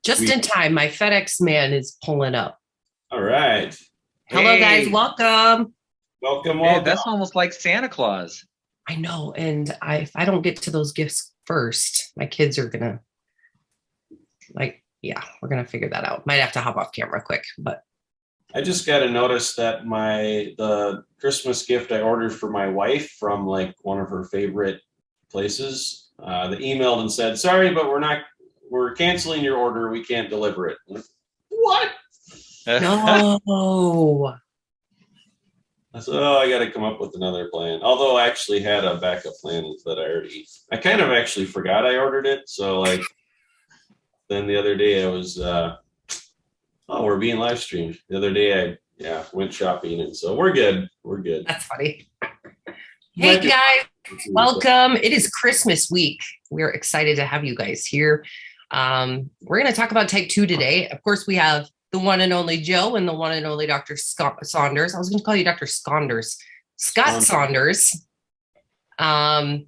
Just in time. My FedEx man is pulling up. All right. Hello, guys. Hey, Welcome. welcome, Hey, welcome. that's almost like Santa Claus. I know. And if I don't get to those gifts first, my kids are going to yeah, we're going to figure that out. Might have to hop off camera quick, but I just got to notice that the Christmas gift I ordered for my wife from like one of her favorite places, they emailed and said, "Sorry, but we're canceling your order. We can't deliver it." Like, what? no. I said, "Oh, I got to come up with another plan." Although I actually had a backup plan that I kind of actually forgot I ordered it. So like, then the other day I was, oh, we're being live streamed. The other day went shopping, and so we're good. We're good. That's funny. Hey, guys. Welcome. It is Christmas week. We're excited to have you guys here. We're going to talk about type 2 today. Of course, we have the one and only Joe and the one and only Dr. Saunders. I was going to call you Dr. Scott Saunders. And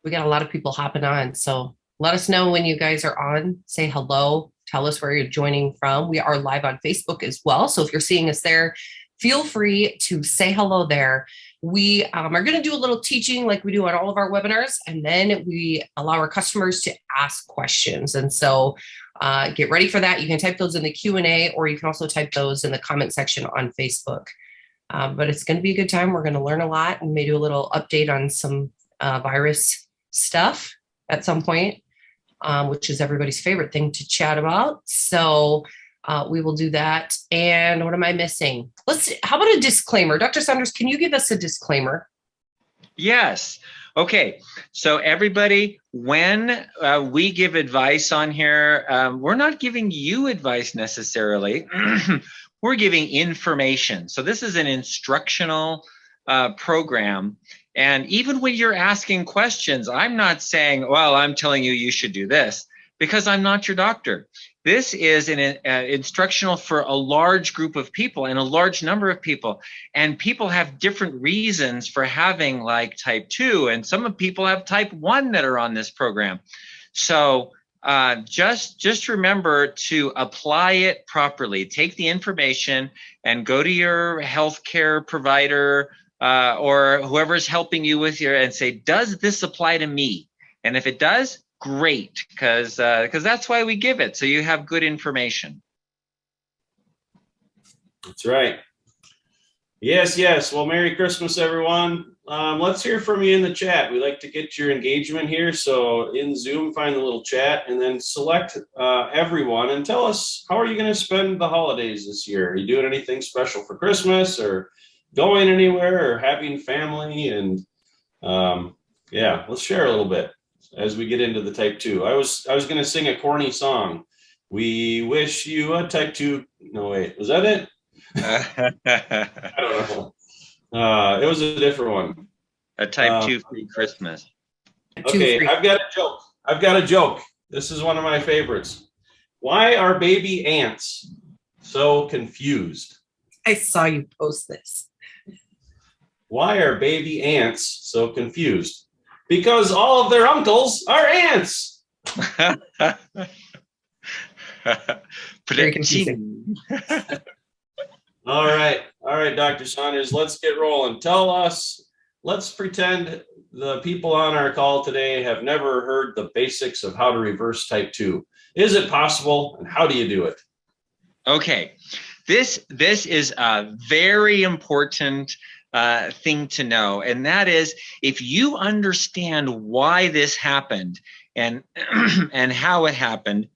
we got a lot of people hopping on. So let us know when you guys are on. Say hello. Tell us where you're joining from. We are live on Facebook as well. So if you're seeing us there, feel free to say hello there. We are going to do a little teaching like we do on all of our webinars, and then we allow our customers to ask questions. And so get ready for that. You can type those in the Q&A, or you can also type those in the comment section on Facebook. But it's going to be a good time. We're going to learn a lot and maybe do a little update on some virus stuff at some point, which is everybody's favorite thing to chat about. So we will do that. And what am I missing? How about a disclaimer? Dr. Saunders, can you give us a disclaimer? Yes. Okay. So everybody, when we give advice on here, we're not giving you advice necessarily. We're giving information. So this is an instructional program. And even when you're asking questions, I'm not saying, well, I'm telling you, you should do this, because I'm not your doctor. This is an instructional for a large group of people and a large number of people. And people have different reasons for having like type 2. And some people have type 1 that are on this program. So just remember to apply it properly. Take the information and go to your healthcare provider or whoever's helping you with and say, does this apply to me? And if it does, great, because that's why we give it, so you have good information. That's right. Yes, yes. Well, Merry Christmas, everyone. Let's hear from you in the chat. We like to get your engagement here. So in Zoom, find the little chat and then select everyone and tell us, how are you going to spend the holidays this year? Are you doing anything special for Christmas, or going anywhere, or having family? And yeah, let's share a little bit as we get into the type 2. I was going to sing a corny song. We wish you a type 2. No, wait, was that it? I don't know. It was a different one. A type 2 free Christmas. Okay, I've got a joke. This is one of my favorites. Why are baby ants so confused? I saw you post this. Why are baby ants so confused? Because all of their uncles are ants. Very confusing. All right, Dr. Saunders, let's get rolling. Let's pretend the people on our call today have never heard the basics of how to reverse type 2. Is it possible, and how do you do it? Okay, this is a very important thing to know, and that is, if you understand why this happened and and how it happened,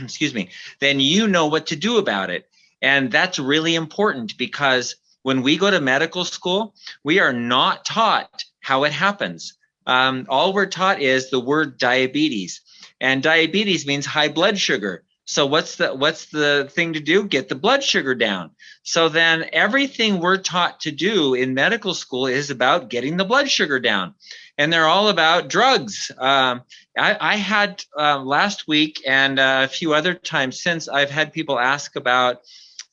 excuse me, then you know what to do about it. And that's really important, because when we go to medical school, we are not taught how it happens. All we're taught is the word diabetes, and diabetes means high blood sugar. So what's the thing to do? Get the blood sugar down. So then everything we're taught to do in medical school is about getting the blood sugar down. And they're all about drugs. I had last week and a few other times since, I've had people ask about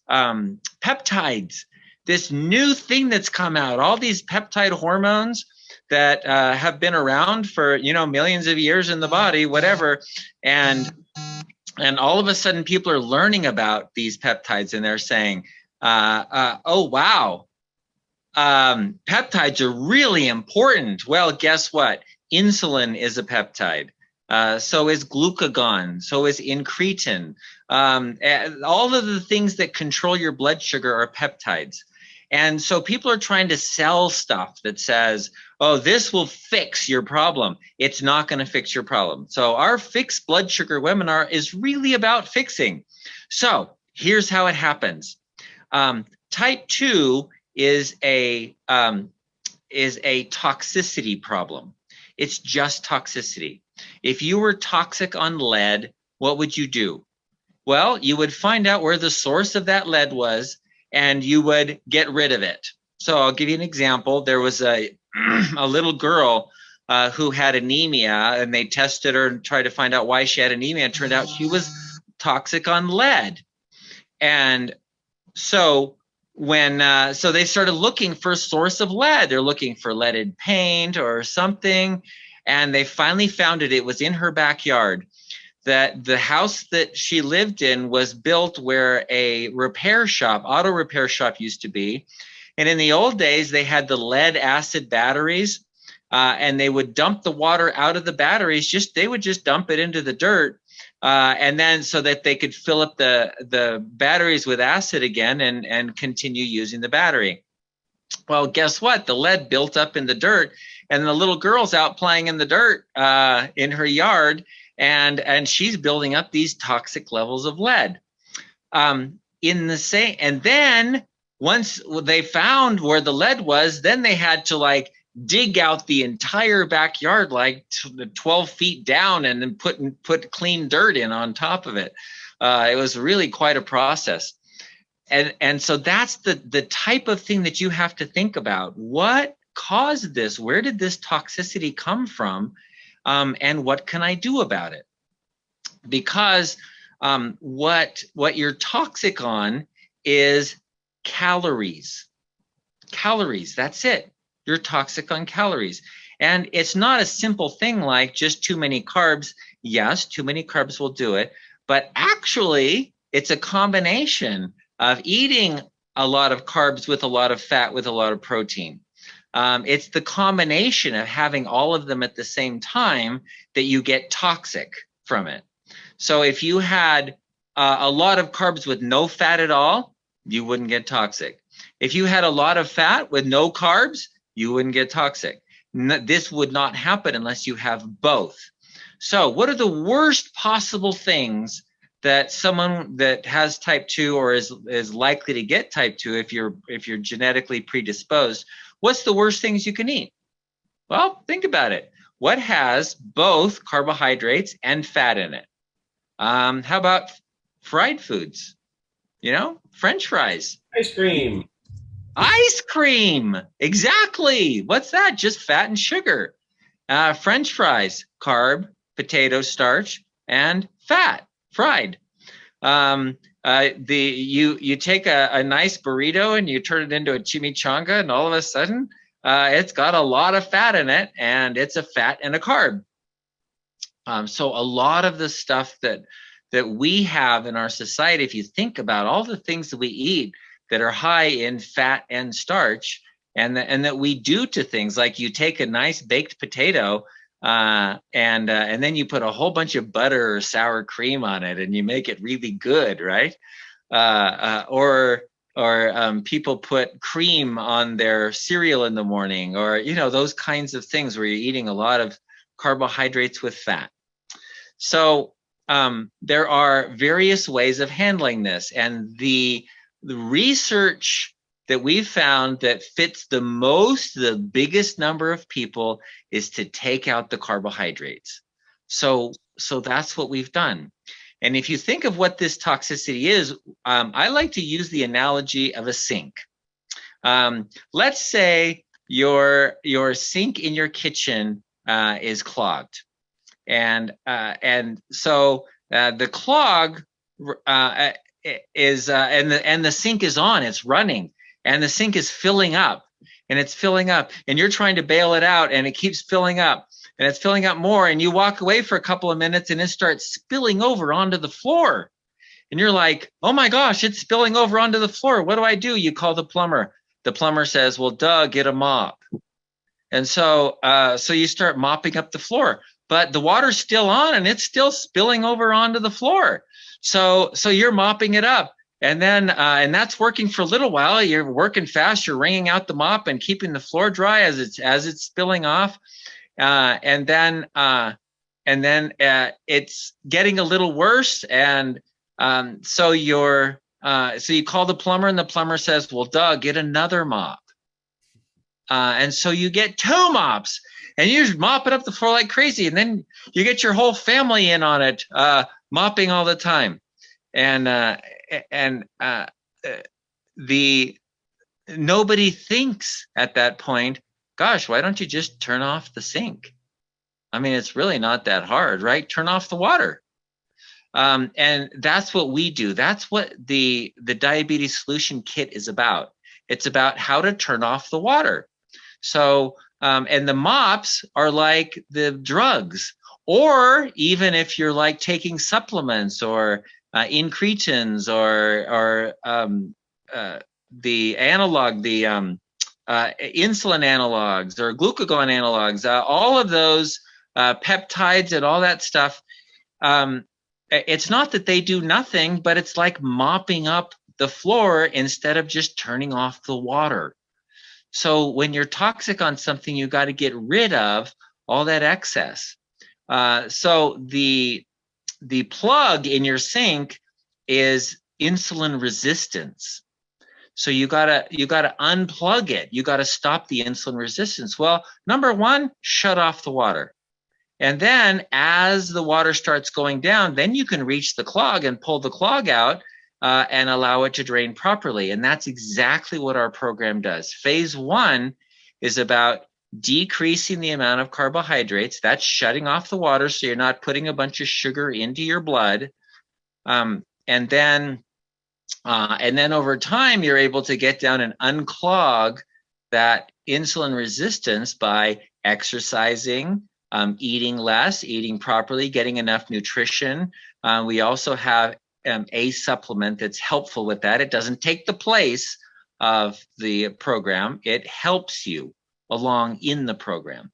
peptides, this new thing that's come out, all these peptide hormones that have been around for, millions of years in the body, whatever. And all of a sudden people are learning about these peptides and they're saying, oh, wow, peptides are really important. Well, guess what? Insulin is a peptide. So is glucagon. So is incretin. All of the things that control your blood sugar are peptides. And so people are trying to sell stuff that says, oh, this will fix your problem. It's not going to fix your problem. So our Fix Blood Sugar webinar is really about fixing. So here's how it happens. Type 2 is a toxicity problem. It's just toxicity. If you were toxic on lead, what would you do? Well, you would find out where the source of that lead was, and you would get rid of it. So I'll give you an example. There was a little girl who had anemia, and they tested her and tried to find out why she had anemia. It turned out she was toxic on lead. And so so they started looking for a source of lead. They're looking for leaded paint or something, and they finally found it. It was in her backyard. That the house that she lived in was built where a auto repair shop used to be. And in the old days, they had the lead acid batteries, and they would dump the water out of the batteries. They would just dump it into the dirt, and then so that they could fill up the batteries with acid again and continue using the battery. Well, guess what? The lead built up in the dirt, and the little girl's out playing in the dirt in her yard. And she's building up these toxic levels of lead. And then once they found where the lead was, then they had to dig out the entire backyard 12 feet down and then put clean dirt in on top of it. It was really quite a process. And so that's the type of thing that you have to think about. What caused this? Where did this toxicity come from? And what can I do about it? Because what you're toxic on is calories. Calories, that's it. You're toxic on calories. And it's not a simple thing like just too many carbs. Yes, too many carbs will do it. But actually, it's a combination of eating a lot of carbs with a lot of fat with a lot of protein. It's the combination of having all of them at the same time that you get toxic from it. So if you had a lot of carbs with no fat at all, you wouldn't get toxic. If you had a lot of fat with no carbs, you wouldn't get toxic. This would not happen unless you have both. So what are the worst possible things that someone that has type 2 or is likely to get type 2 if you're genetically predisposed? What's the worst things you can eat? Well, think about it. What has both carbohydrates and fat in it? How about fried foods? French fries. Ice cream. Ice cream. Exactly. What's that? Just fat and sugar. French fries, carb, potato starch, and fat, fried. You take a nice burrito and you turn it into a chimichanga, and all of a sudden it's got a lot of fat in it, and it's a fat and a carb. So a lot of the stuff that we have in our society, if you think about all the things that we eat that are high in fat and starch, and that we do to things like you take a nice baked potato and then you put a whole bunch of butter or sour cream on it and you make it really good, right? Or people put cream on their cereal in the morning, or those kinds of things where you're eating a lot of carbohydrates with fat. So there are various ways of handling this, and the research that we've found that fits the biggest number of people is to take out the carbohydrates. So that's what we've done. And if you think of what this toxicity is, I like to use the analogy of a sink. Let's say your sink in your kitchen is clogged, and so the clog is and the sink is on, it's running, and the sink is filling up. and it's filling up, and you're trying to bail it out, and it keeps filling up, and it's filling up more, and you walk away for a couple of minutes, and it starts spilling over onto the floor. And you're like, oh my gosh, it's spilling over onto the floor. What do? You call the plumber. The plumber says, well, duh, get a mop. And so you start mopping up the floor, but the water's still on and it's still spilling over onto the floor. So you're mopping it up. And then, and that's working for a little while. You're working fast. You're wringing out the mop and keeping the floor dry as it's spilling off. And then it's getting a little worse. And so you call the plumber, and the plumber says, well, duh, get another mop. And so you get 2 mops, and you're mopping up the floor like crazy. And then you get your whole family in on it, mopping all the time. And nobody thinks at that point, gosh, why don't you just turn off the sink? I mean, it's really not that hard, right? Turn off the water. And that's what we do. That's what the Diabetes Solution Kit is about. It's about how to turn off the water. So, and the mops are like the drugs, or even if you're like taking supplements or incretins or the analog, the insulin analogs or glucagon analogs, all of those peptides and all that stuff. It's not that they do nothing, but it's like mopping up the floor instead of just turning off the water. So when you're toxic on something, you got to get rid of all that excess. So the plug in your sink is insulin resistance. So you gotta unplug it. You gotta stop the insulin resistance. Well, number one, shut off the water. And then as the water starts going down, then you can reach the clog and pull the clog out and allow it to drain properly. And that's exactly what our program does. Phase 1 is about decreasing the amount of carbohydrates. That's shutting off the water so you're not putting a bunch of sugar into your blood. And then over time, you're able to get down and unclog that insulin resistance by exercising, eating less, eating properly, getting enough nutrition. We also have a supplement that's helpful with that. It doesn't take the place of the program. It helps you along in the program.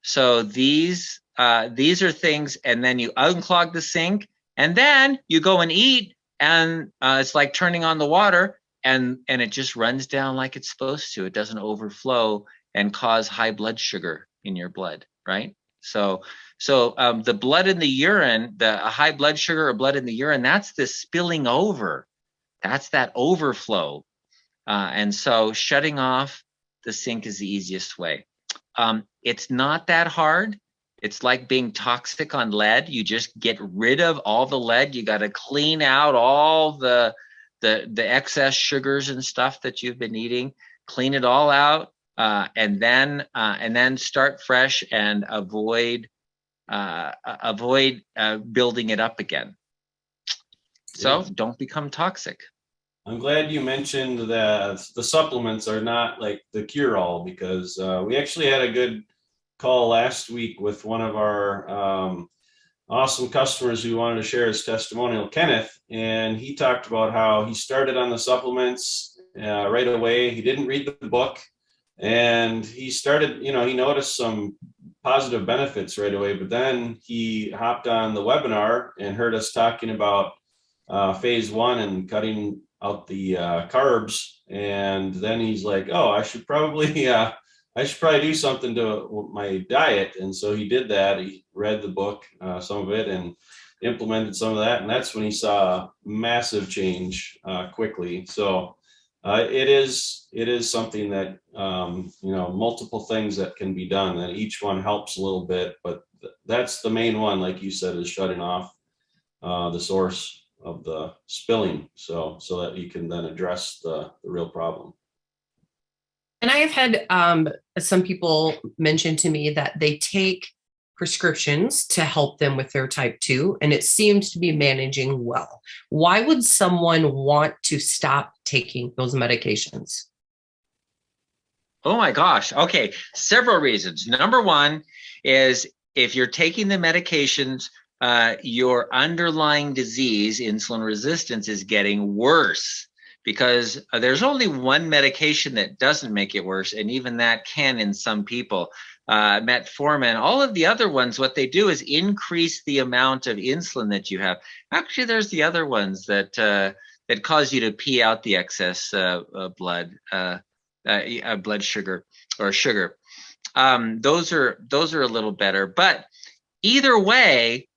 So these are things, and then you unclog the sink, and then you go and eat, and it's like turning on the water, and it just runs down like it's supposed to. It doesn't overflow and cause high blood sugar in your blood, right? So the blood in the urine, the high blood sugar or blood in the urine, that's the spilling over. That's that overflow. And so shutting off the sink is the easiest way. It's not that hard. It's like being toxic on lead. You just get rid of all the lead. You got to clean out all the excess sugars and stuff that you've been eating. Clean it all out, and then start fresh and avoid building it up again. So don't become toxic. I'm glad you mentioned that the supplements are not like the cure-all, because we actually had a good call last week with one of our awesome customers who wanted to share his testimonial, Kenneth, and he talked about how he started on the supplements right away. He didn't read the book, and he started, he noticed some positive benefits right away, but then he hopped on the webinar and heard us talking about phase 1 and cutting out the carbs, and then he's like, oh, I should probably do something to my diet. And so he did that. He read the book, some of it, and implemented some of that, and that's when he saw massive change quickly. So it is something that multiple things that can be done, and each one helps a little bit, but that's the main one, like you said, is shutting off the source of the spilling, so that you can then address the real problem. And I have had some people mention to me that they take prescriptions to help them with their type 2, and it seems to be managing well. Why would someone want to stop taking those medications? Oh my gosh. Okay. Several reasons. Number one is if you're taking the medications, your underlying disease, insulin resistance, is getting worse because there's only one medication that doesn't make it worse. And even that can in some people. Metformin, all of the other ones, what they do is increase the amount of insulin that you have. Actually, there's the other ones that cause you to pee out the excess blood. Blood sugar or sugar. Those are a little better, but either way,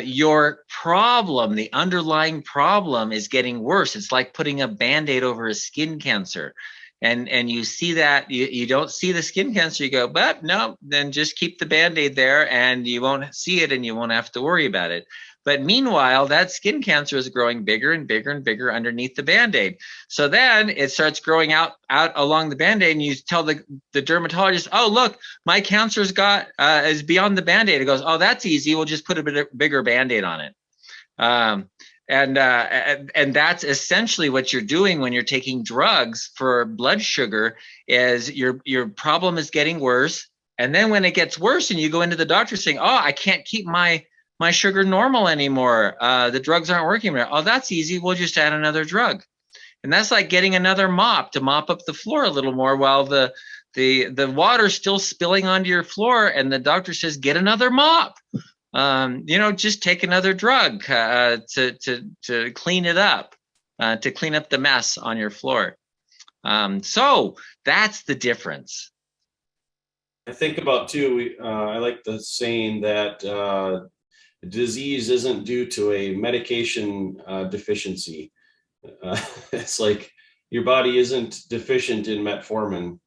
your problem, the underlying problem, is getting worse. It's like putting a Band-Aid over a skin cancer. And you see that you don't see the skin cancer, you go, but no, then just keep the Band-Aid there and you won't see it and you won't have to worry about it. But meanwhile, that skin cancer is growing bigger and bigger and bigger underneath the Band-Aid. So then it starts growing out along the Band-Aid, and you tell the dermatologist, oh, look, my cancer's is beyond the Band-Aid. It goes, oh, that's easy. We'll just put a bigger Band-Aid on it. And that's essentially what you're doing when you're taking drugs for blood sugar. Is your problem is getting worse, and then when it gets worse and you go into the doctor saying, oh, I can't keep my sugar normal anymore, the drugs aren't working anymore. Oh, that's easy, we'll just add another drug. And that's like getting another mop to mop up the floor a little more while the water's still spilling onto your floor, and the doctor says, get another mop. Just take another drug to clean it up, to clean up the mess on your floor. So that's the difference. I think about too, I like the saying that disease isn't due to a medication deficiency. It's like your body isn't deficient in metformin.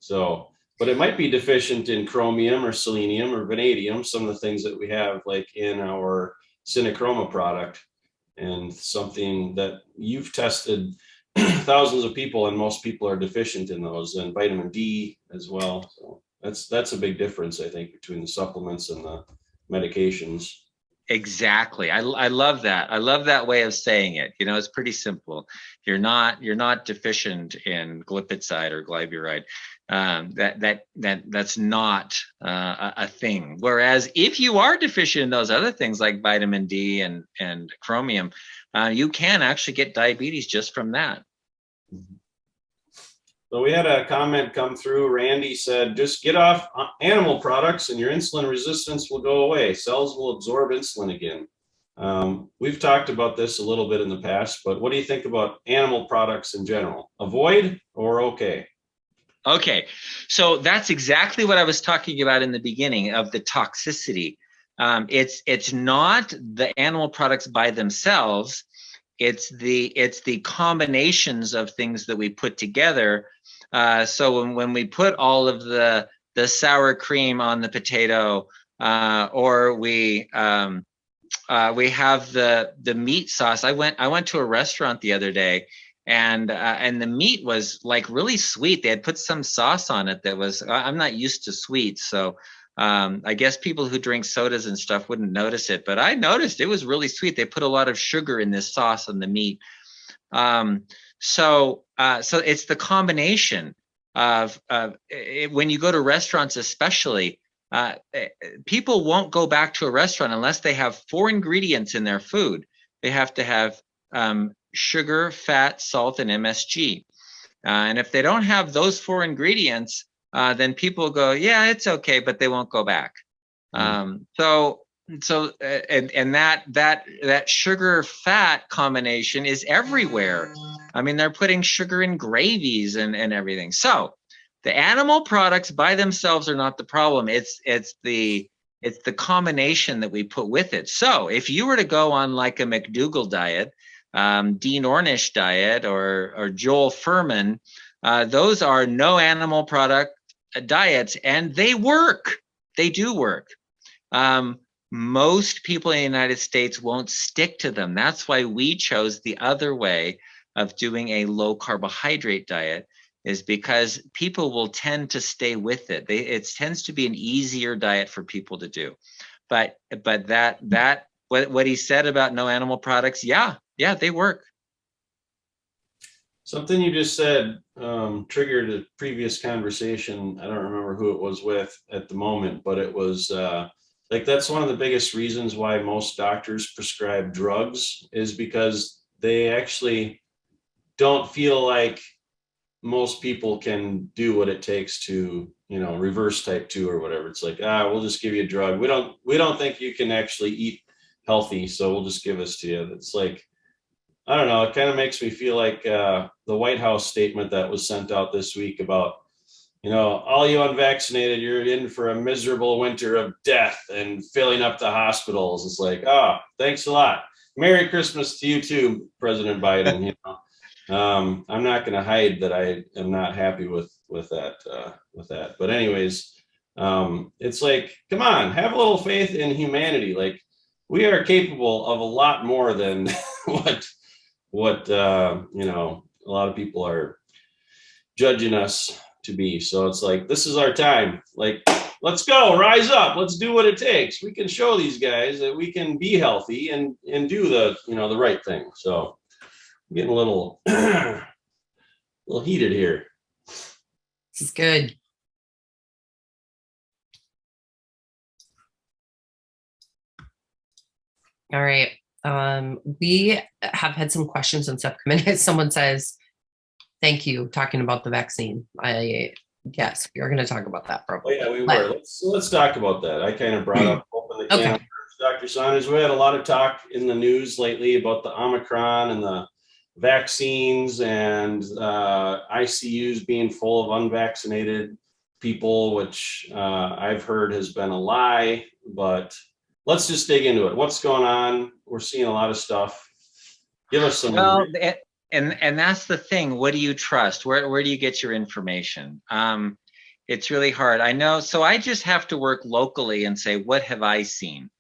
But it might be deficient in chromium or selenium or vanadium, some of the things that we have like in our Synachroma product, and something that you've tested thousands of people, and most people are deficient in those, and vitamin D as well. So that's a big difference, I think, between the supplements and the medications. Exactly. I love that. I love that way of saying it. It's pretty simple. You're not deficient in glipizide or glyburide. That's not a thing. Whereas if you are deficient in those other things like vitamin D and chromium, you can actually get diabetes just from that. So we had a comment come through. Randy said, just get off animal products and your insulin resistance will go away. Cells will absorb insulin again. We've talked about this a little bit in the past, but what do you think about animal products in general? Avoid or okay? Okay, so that's exactly what I was talking about in the beginning of the toxicity. It's not the animal products by themselves. It's the combinations of things that we put together. So when we put all of the sour cream on the potato, or we have the meat sauce. I went to a restaurant the other day, and the meat was like really sweet. They had put some sauce on it that was, I'm not used to sweets, so I guess people who drink sodas and stuff wouldn't notice it, but I noticed it was really sweet. They put a lot of sugar in this sauce on the meat. So it's the combination of when you go to restaurants, especially, people won't go back to a restaurant unless they have 4 ingredients in their food. They have to have sugar, fat, salt, and MSG. And if they don't have those 4 ingredients, then people go, yeah, it's okay, but they won't go back. So that sugar fat combination is everywhere. I mean, they're putting sugar in gravies and everything. So the animal products by themselves are not the problem. It's the combination that we put with it. So if you were to go on like a McDougall diet, Dean Ornish diet, or Joel Furman, those are no animal product diets, and they work. They do work. Most people in the United States won't stick to them. That's why we chose the other way of doing a low carbohydrate diet, is because people will tend to stay with it. It tends to be an easier diet for people to do. But that what he said about no animal products, yeah, they work. Something you just said triggered a previous conversation. I don't remember who it was with at the moment, but it was like that's one of the biggest reasons why most doctors prescribe drugs is because they actually don't feel like most people can do what it takes to, reverse type 2 or whatever. It's like, we'll just give you a drug. We don't think you can actually eat healthy, so we'll just give this to you. It's like, I don't know, it kind of makes me feel like the White House statement that was sent out this week about, all you unvaccinated, you're in for a miserable winter of death and filling up the hospitals. It's like, thanks a lot. Merry Christmas to you too, President Biden. I'm not going to hide that I am not happy with that. But anyways, it's like, come on, have a little faith in humanity. Like, we are capable of a lot more than what a lot of people are judging us to be. So it's like, this is our time. Like, let's go, rise up, let's do what it takes. We can show these guys that we can be healthy and do the right thing. So I'm getting a little little heated here. This is good. All right. We have had some questions and stuff come in. Someone says, thank you, talking about the vaccine. Yes, we are going to talk about that probably. Oh, yeah, we were. Let's talk about that. I kind of brought up open the can. Okay. Dr. Saunders, we had a lot of talk in the news lately about the Omicron and the vaccines and ICUs being full of unvaccinated people, which I've heard has been a lie, but let's just dig into it. What's going on? We're seeing a lot of stuff. Give us some. Well, and that's the thing. What do you trust? Where do you get your information? It's really hard. I know. So I just have to work locally and say, what have I seen?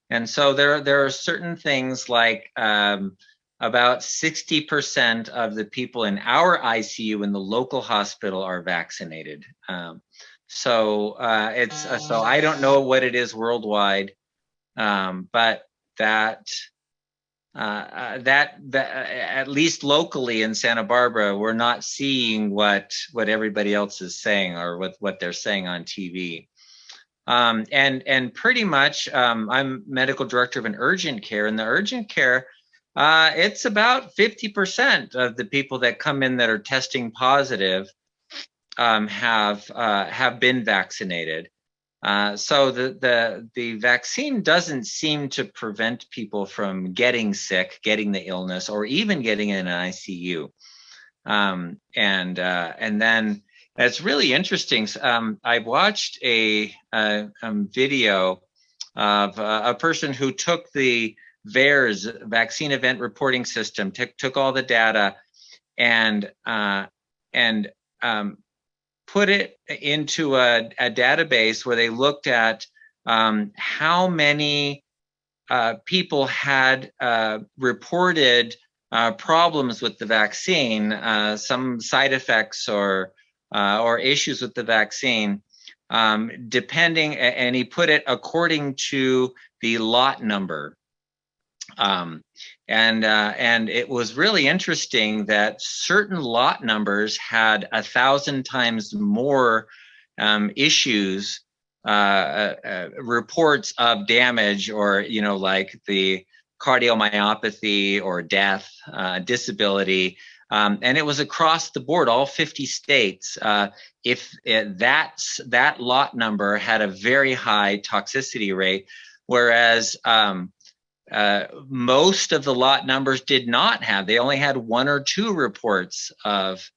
And so there are certain things like about 60% of the people in our ICU in the local hospital are vaccinated. So I don't know what it is worldwide, but that at least locally in Santa Barbara, we're not seeing what everybody else is saying or what they're saying on TV. And pretty much, I'm medical director of an urgent care, and the urgent care, it's about 50% of the people that come in that are testing positive have been vaccinated. So the vaccine doesn't seem to prevent people from getting sick, getting the illness, or even getting in an ICU. And then it's really interesting. I watched a video of a person who took the VAERS vaccine event reporting system, took all the data and put it into a database where they looked at how many people had reported problems with the vaccine, some side effects or issues with the vaccine, depending, and he put it according to the lot number. And it was really interesting that certain lot numbers had 1,000 times more issues, reports of damage, or like the cardiomyopathy or death, disability, and it was across the board, all 50 states. If that lot number had a very high toxicity rate, whereas most of the lot numbers did not have. They only had 1 or 2 reports of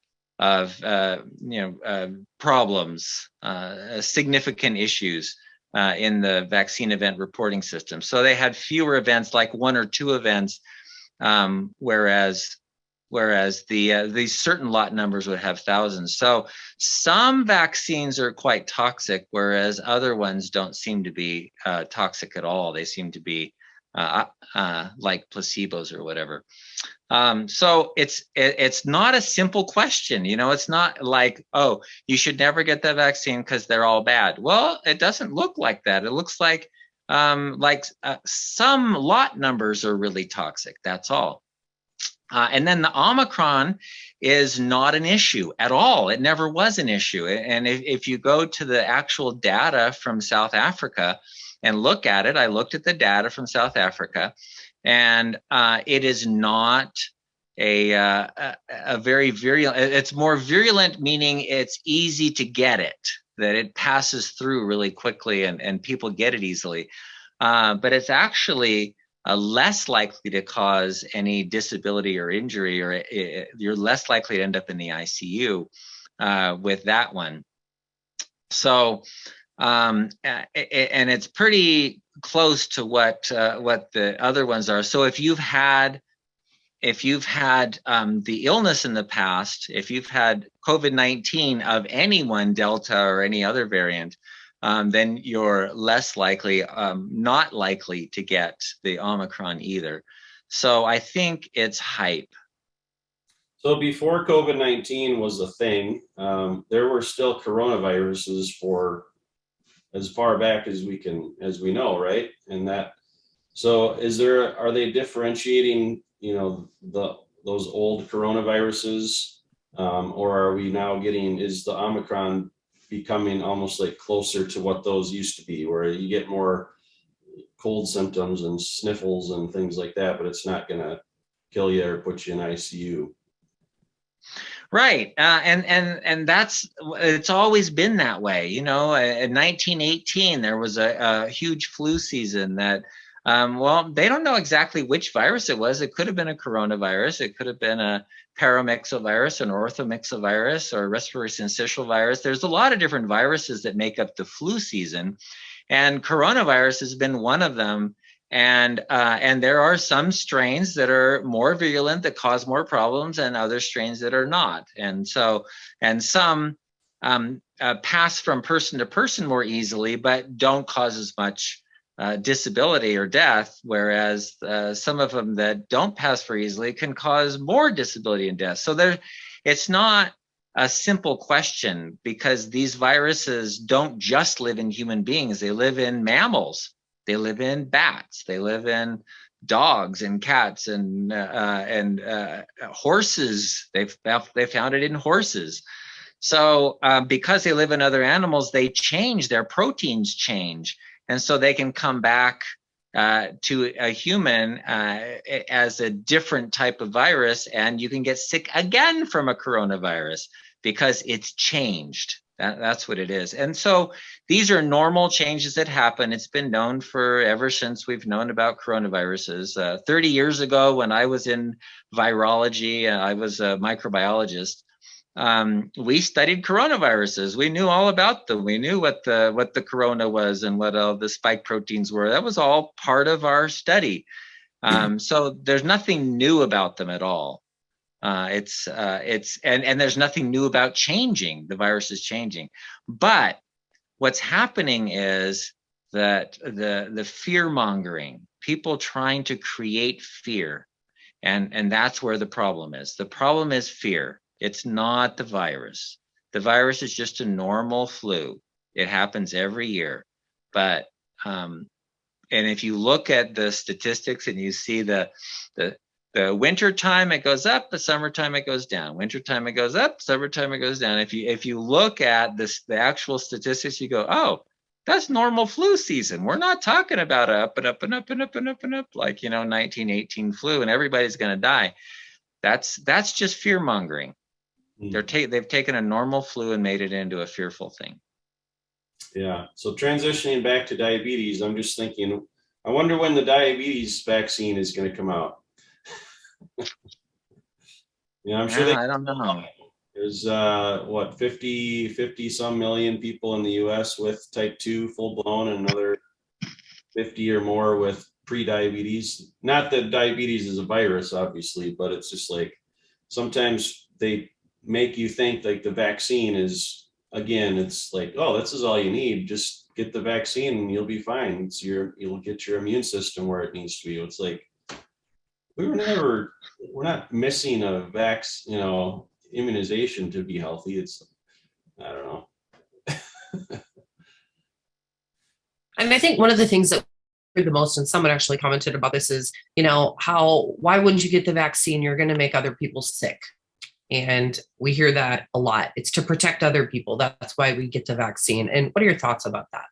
problems, significant issues in the vaccine event reporting system. So they had fewer events, like 1 or 2 events, whereas these certain lot numbers would have thousands. So some vaccines are quite toxic, whereas other ones don't seem to be toxic at all. They seem to be like placebos or whatever. So it's not a simple question. It's not like, oh, you should never get that vaccine because they're all bad. Well, it doesn't look like that. It looks like some lot numbers are really toxic. That's all. And then the Omicron is not an issue at all. It never was an issue. And if you go to the actual data from South Africa and look at it, I looked at the data from South Africa, and it is not a very virulent. It's more virulent, meaning it's easy to get it, that it passes through really quickly and people get it easily. But it's actually less likely to cause any disability or injury, or you're less likely to end up in the ICU with that one. So, and it's pretty close to what the other ones are. So if you've had the illness in the past, if you've had COVID-19 of any one, Delta or any other variant, then you're less likely, not likely to get the Omicron either. So I think it's hype. So before COVID-19 was a thing, there were still coronaviruses for as far back as we know, right? And that, so are they differentiating, those old coronaviruses, or are we now is the Omicron becoming almost like closer to what those used to be, where you get more cold symptoms and sniffles and things like that, but it's not going to kill you or put you in ICU? Right. And it's always been that way. In 1918, there was a huge flu season that, they don't know exactly which virus it was. It could have been a coronavirus. It could have been a paramyxovirus, an orthomyxovirus, or respiratory syncytial virus. There's a lot of different viruses that make up the flu season, and coronavirus has been one of them. And there are some strains that are more virulent that cause more problems, and other strains that are not. And some pass from person to person more easily, but don't cause as much disability or death, whereas some of them that don't pass very easily can cause more disability and death. So it's not a simple question, because these viruses don't just live in human beings. They live in mammals. They live in bats. They live in dogs and cats and horses. They found it in horses. So because they live in other animals, they change. Their proteins change. And so they can come back to a human as a different type of virus, and you can get sick again from a coronavirus because it's changed. That's what it is. And so these are normal changes that happen. It's been known ever since we've known about coronaviruses. 30 years ago, when I was in virology, I was a microbiologist. We studied coronaviruses. We knew all about them. We knew what the corona was and what all the spike proteins were. That was all part of our study. So there's nothing new about them at all. And there's nothing new about changing. The virus is changing. But what's happening is that the fear mongering, people trying to create fear, and that's where the problem is. The problem is fear. It's not the virus. The virus is just a normal flu. It happens every year. But and if you look at the statistics and you see the winter time, it goes up. The summertime, it goes down. Winter time, it goes up. Summertime, it goes down. If you look at the actual statistics, you go, oh, that's normal flu season. We're not talking about up and up and up and up and up and up like 1918 flu and everybody's going to die. That's just fear mongering. They've taken a normal flu and made it into a fearful thing. Yeah. So transitioning back to diabetes, I'm just thinking, I wonder when the diabetes vaccine is going to come out. I'm sure I don't know. There's 50 some million people in the US with type 2 full blown, and another 50 or more with pre-diabetes. Not that diabetes is a virus, obviously, but it's just like sometimes they make you think like the vaccine is, again, it's like, oh, this is all you need. Just get the vaccine and you'll be fine. You'll get your immune system where it needs to be. It's like, we're not missing a immunization to be healthy. I don't know. And I think one of the things that the most, and someone actually commented about this, is, why wouldn't you get the vaccine? You're going to make other people sick. And we hear that a lot. It's to protect other people. That's why we get the vaccine. And what are your thoughts about that?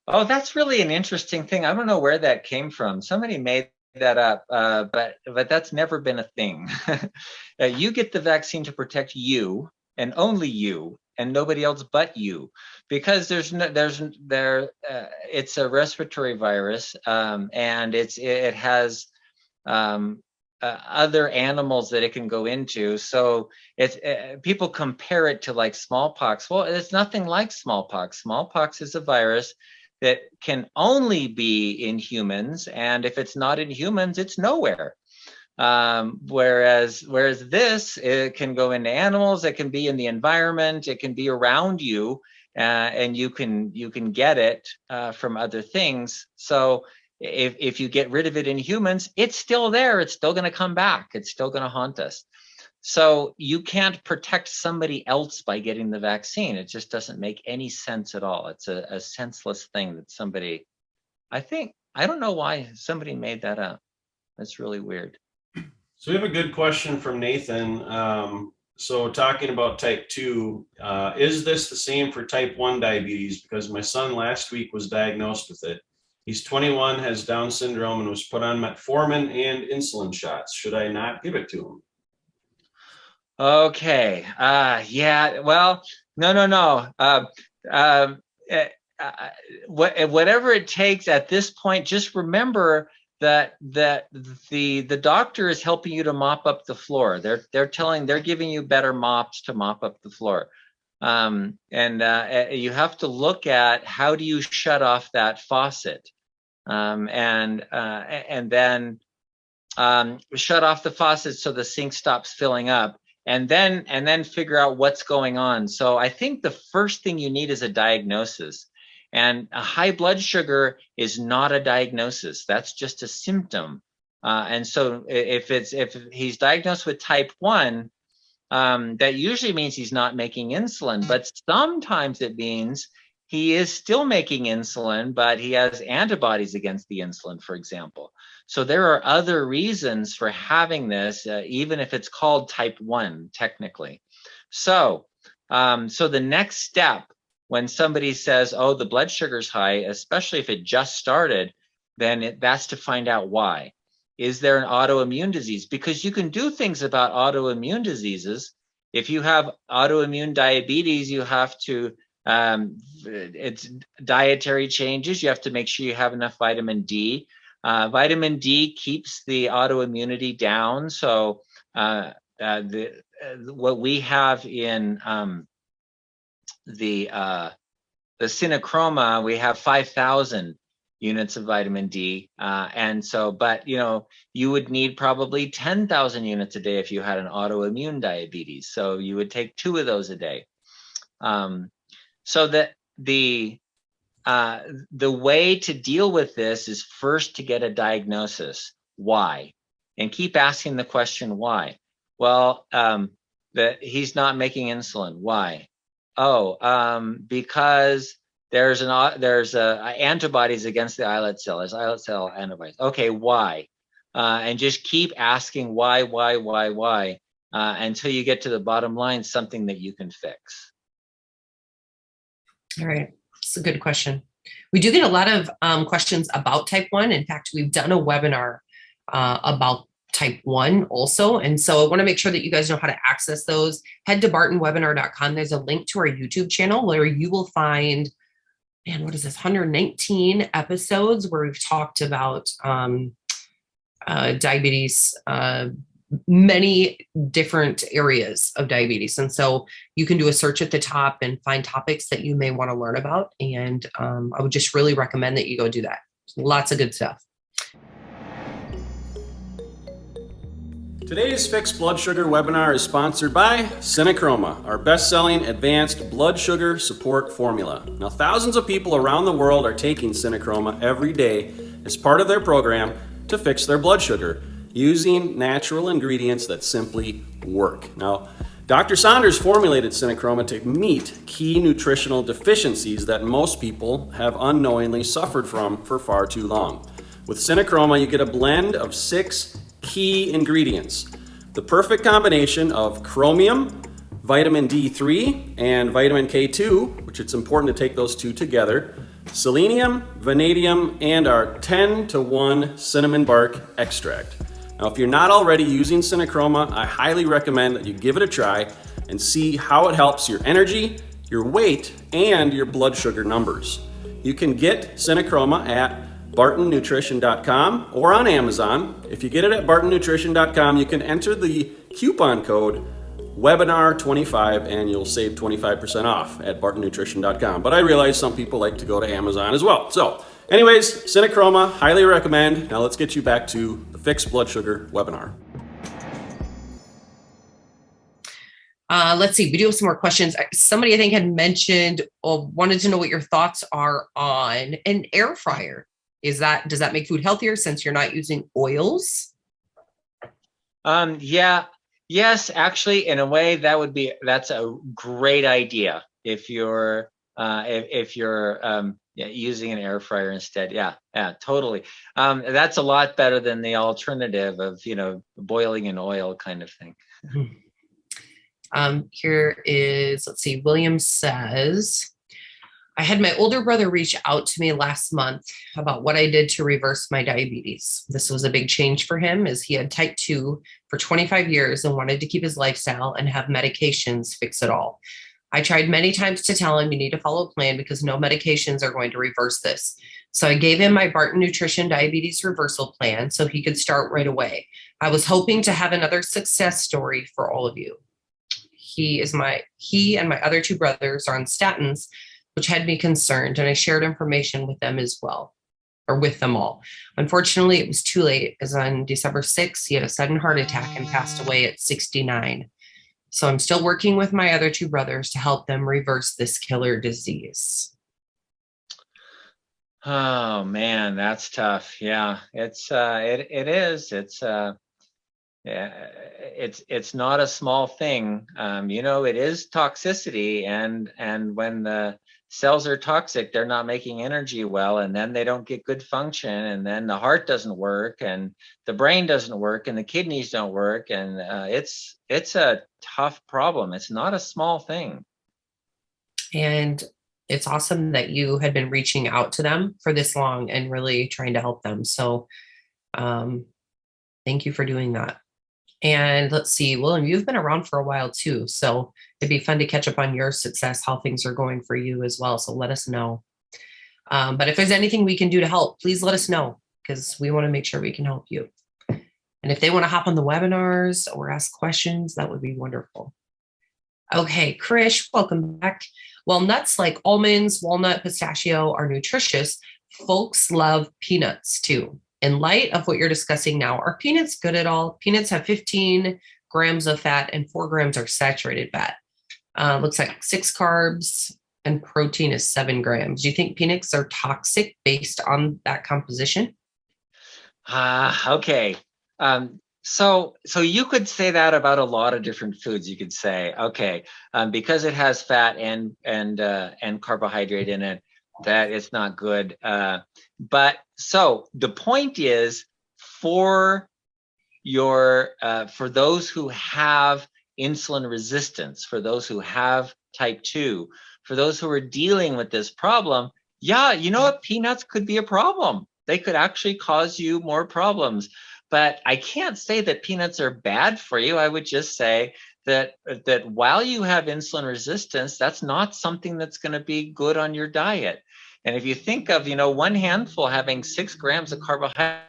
Oh, that's really an interesting thing. I don't know where that came from. Somebody made that up, but that's never been a thing. You get the vaccine to protect you and only you and nobody else but you, because it's a respiratory virus, and it has other animals that it can go into. So it's people compare it to like smallpox. Well, it's nothing like smallpox. Smallpox is a virus that can only be in humans, and if it's not in humans, it's nowhere. Whereas this, it can go into animals, it can be in the environment, it can be around you, and you can get it from other things. So if you get rid of it in humans, it's still there. It's still going to come back. It's still going to haunt us. So you can't protect somebody else by getting the vaccine. It just doesn't make any sense at all. It's a senseless thing that somebody, I don't know why somebody made that up. That's really weird. So we have a good question from Nathan. So talking about type 2, is this the same for type 1 diabetes? Because my son last week was diagnosed with it. He's 21, has Down syndrome, and was put on metformin and insulin shots. Should I not give it to him? Okay. Yeah. Well, no. Whatever it takes at this point, just remember that the doctor is helping you to mop up the floor. They're giving you better mops to mop up the floor. And you have to look at how do you shut off that faucet, and then shut off the faucet so the sink stops filling up, and then figure out what's going on. So I think the first thing you need is a diagnosis. And a high blood sugar is not a diagnosis. That's just a symptom. And so if he's diagnosed with type 1, that usually means he's not making insulin, but sometimes it means he is still making insulin, but he has antibodies against the insulin, for example. So there are other reasons for having this, even if it's called type 1, technically. So the next step, when somebody says, oh, the blood sugar's high, especially if it just started, then that's to find out why. Is there an autoimmune disease? Because you can do things about autoimmune diseases. If you have autoimmune diabetes, you have to, it's dietary changes. You have to make sure you have enough vitamin D. Vitamin D keeps the autoimmunity down. So what we have in the Cinechroma, we have 5,000 units of vitamin D. And so, but you would need probably 10,000 units a day if you had an autoimmune diabetes. So you would take 2 of those a day. So that the way to deal with this is first to get a diagnosis. Why? And keep asking the question, why? Well, that he's not making insulin. Why? Oh, because there's antibodies against the islet cell. There's islet cell antibodies. Okay, why? And just keep asking why, until you get to the bottom line, something that you can fix. All right, that's a good question. We do get a lot of questions about type 1. In fact, we've done a webinar about type 1 also. And so I want to make sure that you guys know how to access those. Head to bartonwebinar.com. There's a link to our YouTube channel where you will find, what is this, 119 episodes where we've talked about diabetes, many different areas of diabetes. And so you can do a search at the top and find topics that you may want to learn about. And I would just really recommend that you go do that. Lots of good stuff. Today's Fixed Blood Sugar webinar is sponsored by Cinechroma, our best-selling advanced blood sugar support formula. Now, thousands of people around the world are taking Cinechroma every day as part of their program to fix their blood sugar using natural ingredients that simply work. Now, Dr. Saunders formulated Cinechroma to meet key nutritional deficiencies that most people have unknowingly suffered from for far too long. With Cinechroma, you get a blend of 6 key ingredients: the perfect combination of chromium, vitamin D3, and vitamin K2, which it's important to take those two together, selenium, vanadium, and our 10-to-1 cinnamon bark extract. Now, if you're not already using Cinechroma, I highly recommend that you give it a try and see how it helps your energy, your weight, and your blood sugar numbers. You can get Cinechroma at bartonnutrition.com or on Amazon. If you get it at bartonnutrition.com, you can enter the coupon code webinar25 and you'll save 25% off at bartonnutrition.com. But I realize some people like to go to Amazon as well. So anyways, Cinechroma, highly recommend. Now let's get you back to the Fixed Blood Sugar webinar. Let's see, we do have some more questions. Somebody I think had mentioned or wanted to know what your thoughts are on an air fryer. Does that make food healthier since you're not using oils? Yeah, yes, actually, in a way, that's a great idea if you're using an air fryer instead. Yeah, totally. That's a lot better than the alternative of boiling in oil kind of thing. Here is, let's see, William says, I had my older brother reach out to me last month about what I did to reverse my diabetes. This was a big change for him as he had type 2 for 25 years and wanted to keep his lifestyle and have medications fix it all. I tried many times to tell him you need to follow a plan because no medications are going to reverse this. So I gave him my Barton Nutrition Diabetes Reversal Plan so he could start right away. I was hoping to have another success story for all of you. He and my other two brothers are on statins, which had me concerned, and I shared information with them as well, or with them all. Unfortunately, it was too late, as on December 6th, he had a sudden heart attack and passed away at 69. So I'm still working with my other two brothers to help them reverse this killer disease. Oh man, that's tough. Yeah, it is. It's not a small thing. It is toxicity, and when the cells are toxic, they're not making energy well, and then they don't get good function, and then the heart doesn't work, and the brain doesn't work, and the kidneys don't work, and it's a tough problem. It's not a small thing. And it's awesome that you had been reaching out to them for this long and really trying to help them. So thank you for doing that. And let's see, William, you've been around for a while too. So it'd be fun to catch up on your success, how things are going for you as well. So let us know. But if there's anything we can do to help, please let us know because we want to make sure we can help you. And if they want to hop on the webinars or ask questions, that would be wonderful. Okay, Krish, welcome back. While nuts like almonds, walnut, pistachio are nutritious, folks love peanuts too. In light of what you're discussing now, are peanuts good at all? Peanuts have 15 grams of fat and 4 grams are saturated fat. Looks like 6 carbs and protein is 7 grams. Do you think peanuts are toxic based on that composition? Okay. So you could say that about a lot of different foods. You could say, okay, because it has fat and carbohydrate in it, that it's not good. But so the point is for those who have insulin resistance, for those who have type 2, for those who are dealing with this problem, yeah, you know what? Peanuts could be a problem. They could actually cause you more problems. But I can't say that peanuts are bad for you. I would just say that while you have insulin resistance, that's not something that's going to be good on your diet. And if you think of, one handful having 6 grams of carbohydrate.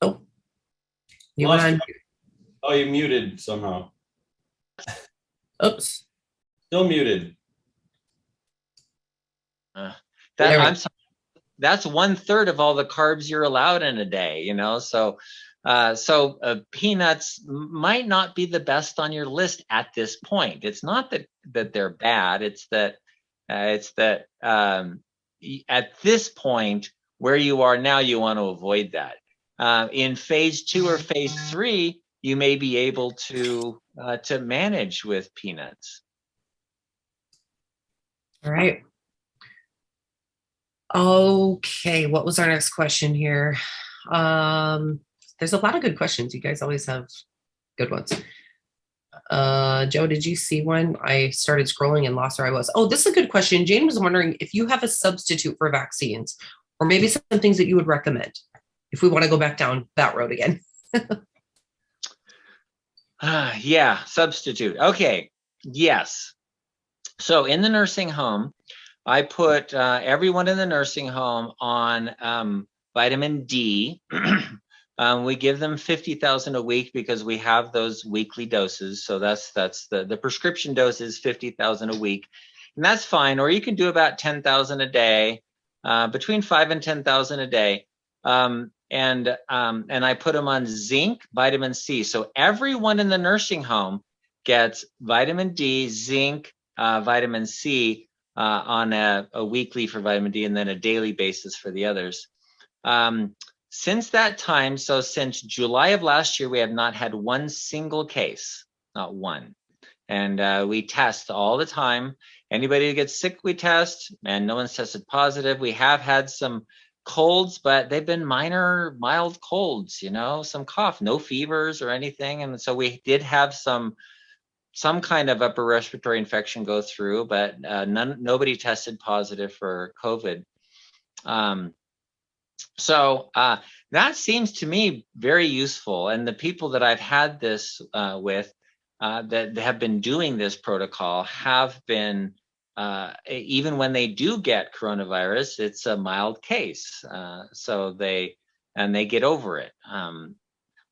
Oh, you muted somehow. Oops. Still muted. I'm sorry. That's 1/3 of all the carbs you're allowed in a day, So peanuts might not be the best on your list at this point. It's not that they're bad. It's that at this point where you are now, you want to avoid that. In phase 2 or phase 3, you may be able to manage with peanuts. All right. Okay, what was our next question here? There's a lot of good questions. You guys always have good ones. Joe, did you see one? I started scrolling and lost where I was. Oh, this is a good question. Jane was wondering if you have a substitute for vaccines, or maybe some things that you would recommend if we want to go back down that road again. Yeah, substitute. Okay. Yes. So in the nursing home, I put everyone in the nursing home on vitamin D. We give them 50,000 a week because we have those weekly doses. So that's the prescription dose is 50,000 a week, and that's fine. Or you can do about 10,000 a day, between 5 and 10,000 a day. And I put them on zinc, vitamin C. So everyone in the nursing home gets vitamin D, zinc, vitamin C on a weekly for vitamin D, and then a daily basis for the others. Since that time, so since July of last year, we have not had one single case, not one. And we test all the time. Anybody who gets sick, we test, and no one's tested positive. We have had some colds, but they've been minor, mild colds, some cough, no fevers or anything. And so we did have some kind of upper respiratory infection go through, but nobody tested positive for COVID. So that seems to me very useful. And the people that I've had this with that have been doing this protocol have been, even when they do get coronavirus, it's a mild case. So they get over it.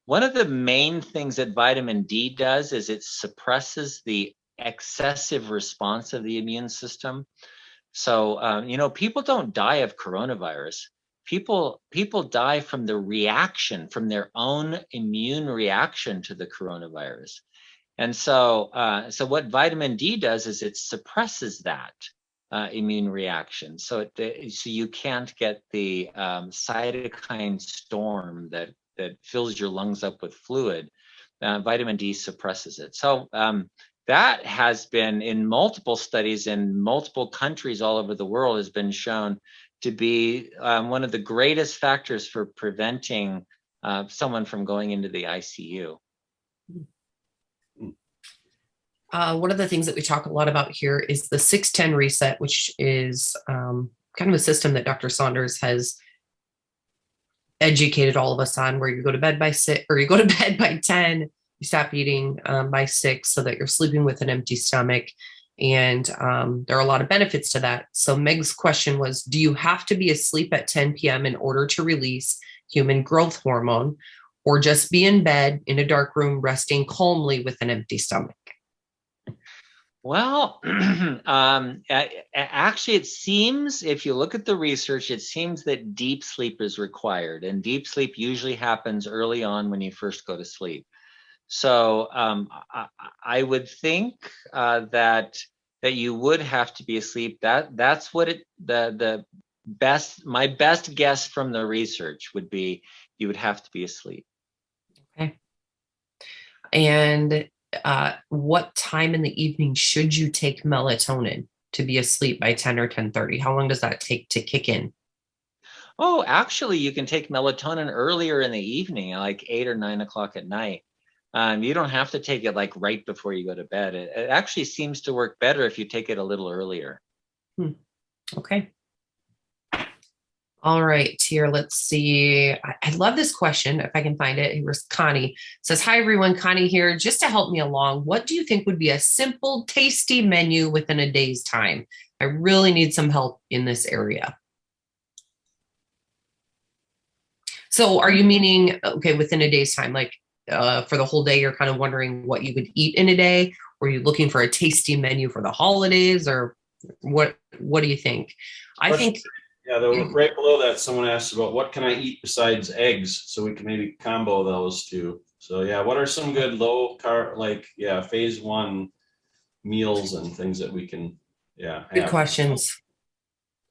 One of the main things that vitamin D does is it suppresses the excessive response of the immune system. So, people don't die of coronavirus. People die from the reaction, from their own immune reaction to the coronavirus. And so what vitamin D does is it suppresses that immune reaction. So you can't get the cytokine storm that fills your lungs up with fluid. Vitamin D suppresses it. So that has been in multiple studies in multiple countries all over the world has been shown to be one of the greatest factors for preventing someone from going into the ICU. One of the things that we talk a lot about here is the 610 reset, which is kind of a system that Dr. Saunders has educated all of us on, where you go to bed by 6, or you go to bed by 10, you stop eating by 6 so that you're sleeping with an empty stomach. And there are a lot of benefits to that. So Meg's question was, do you have to be asleep at 10 p.m. in order to release human growth hormone, or just be in bed in a dark room resting calmly with an empty stomach? Well, actually, it seems, if you look at the research, it seems that deep sleep is required, and deep sleep usually happens early on when you first go to sleep. So I would think that you would have to be asleep. That's what my best guess from the research would be. You would have to be asleep. Okay. And what time in the evening should you take melatonin to be asleep by 10 or 10:30? How long does that take to kick in? Oh, actually, you can take melatonin earlier in the evening, like 8 or 9 o'clock at night. You don't have to take it like right before you go to bed. It actually seems to work better if you take it a little earlier. Okay. All right, here, let's see. I love this question. If I can find it. Here's Connie. Says, hi, everyone. Connie here. Just to help me along, what do you think would be a simple, tasty menu within a day's time? I really need some help in this area. So are you meaning, okay, within a day's time, like for the whole day, you're kind of wondering what you would eat in a day? Or are you looking for a tasty menu for the holidays, or what do you think? I think... Yeah, right below that, someone asked about what can I eat besides eggs, so we can maybe combo those two. So yeah, what are some good low carb, phase 1 meals and things that we can, Good questions.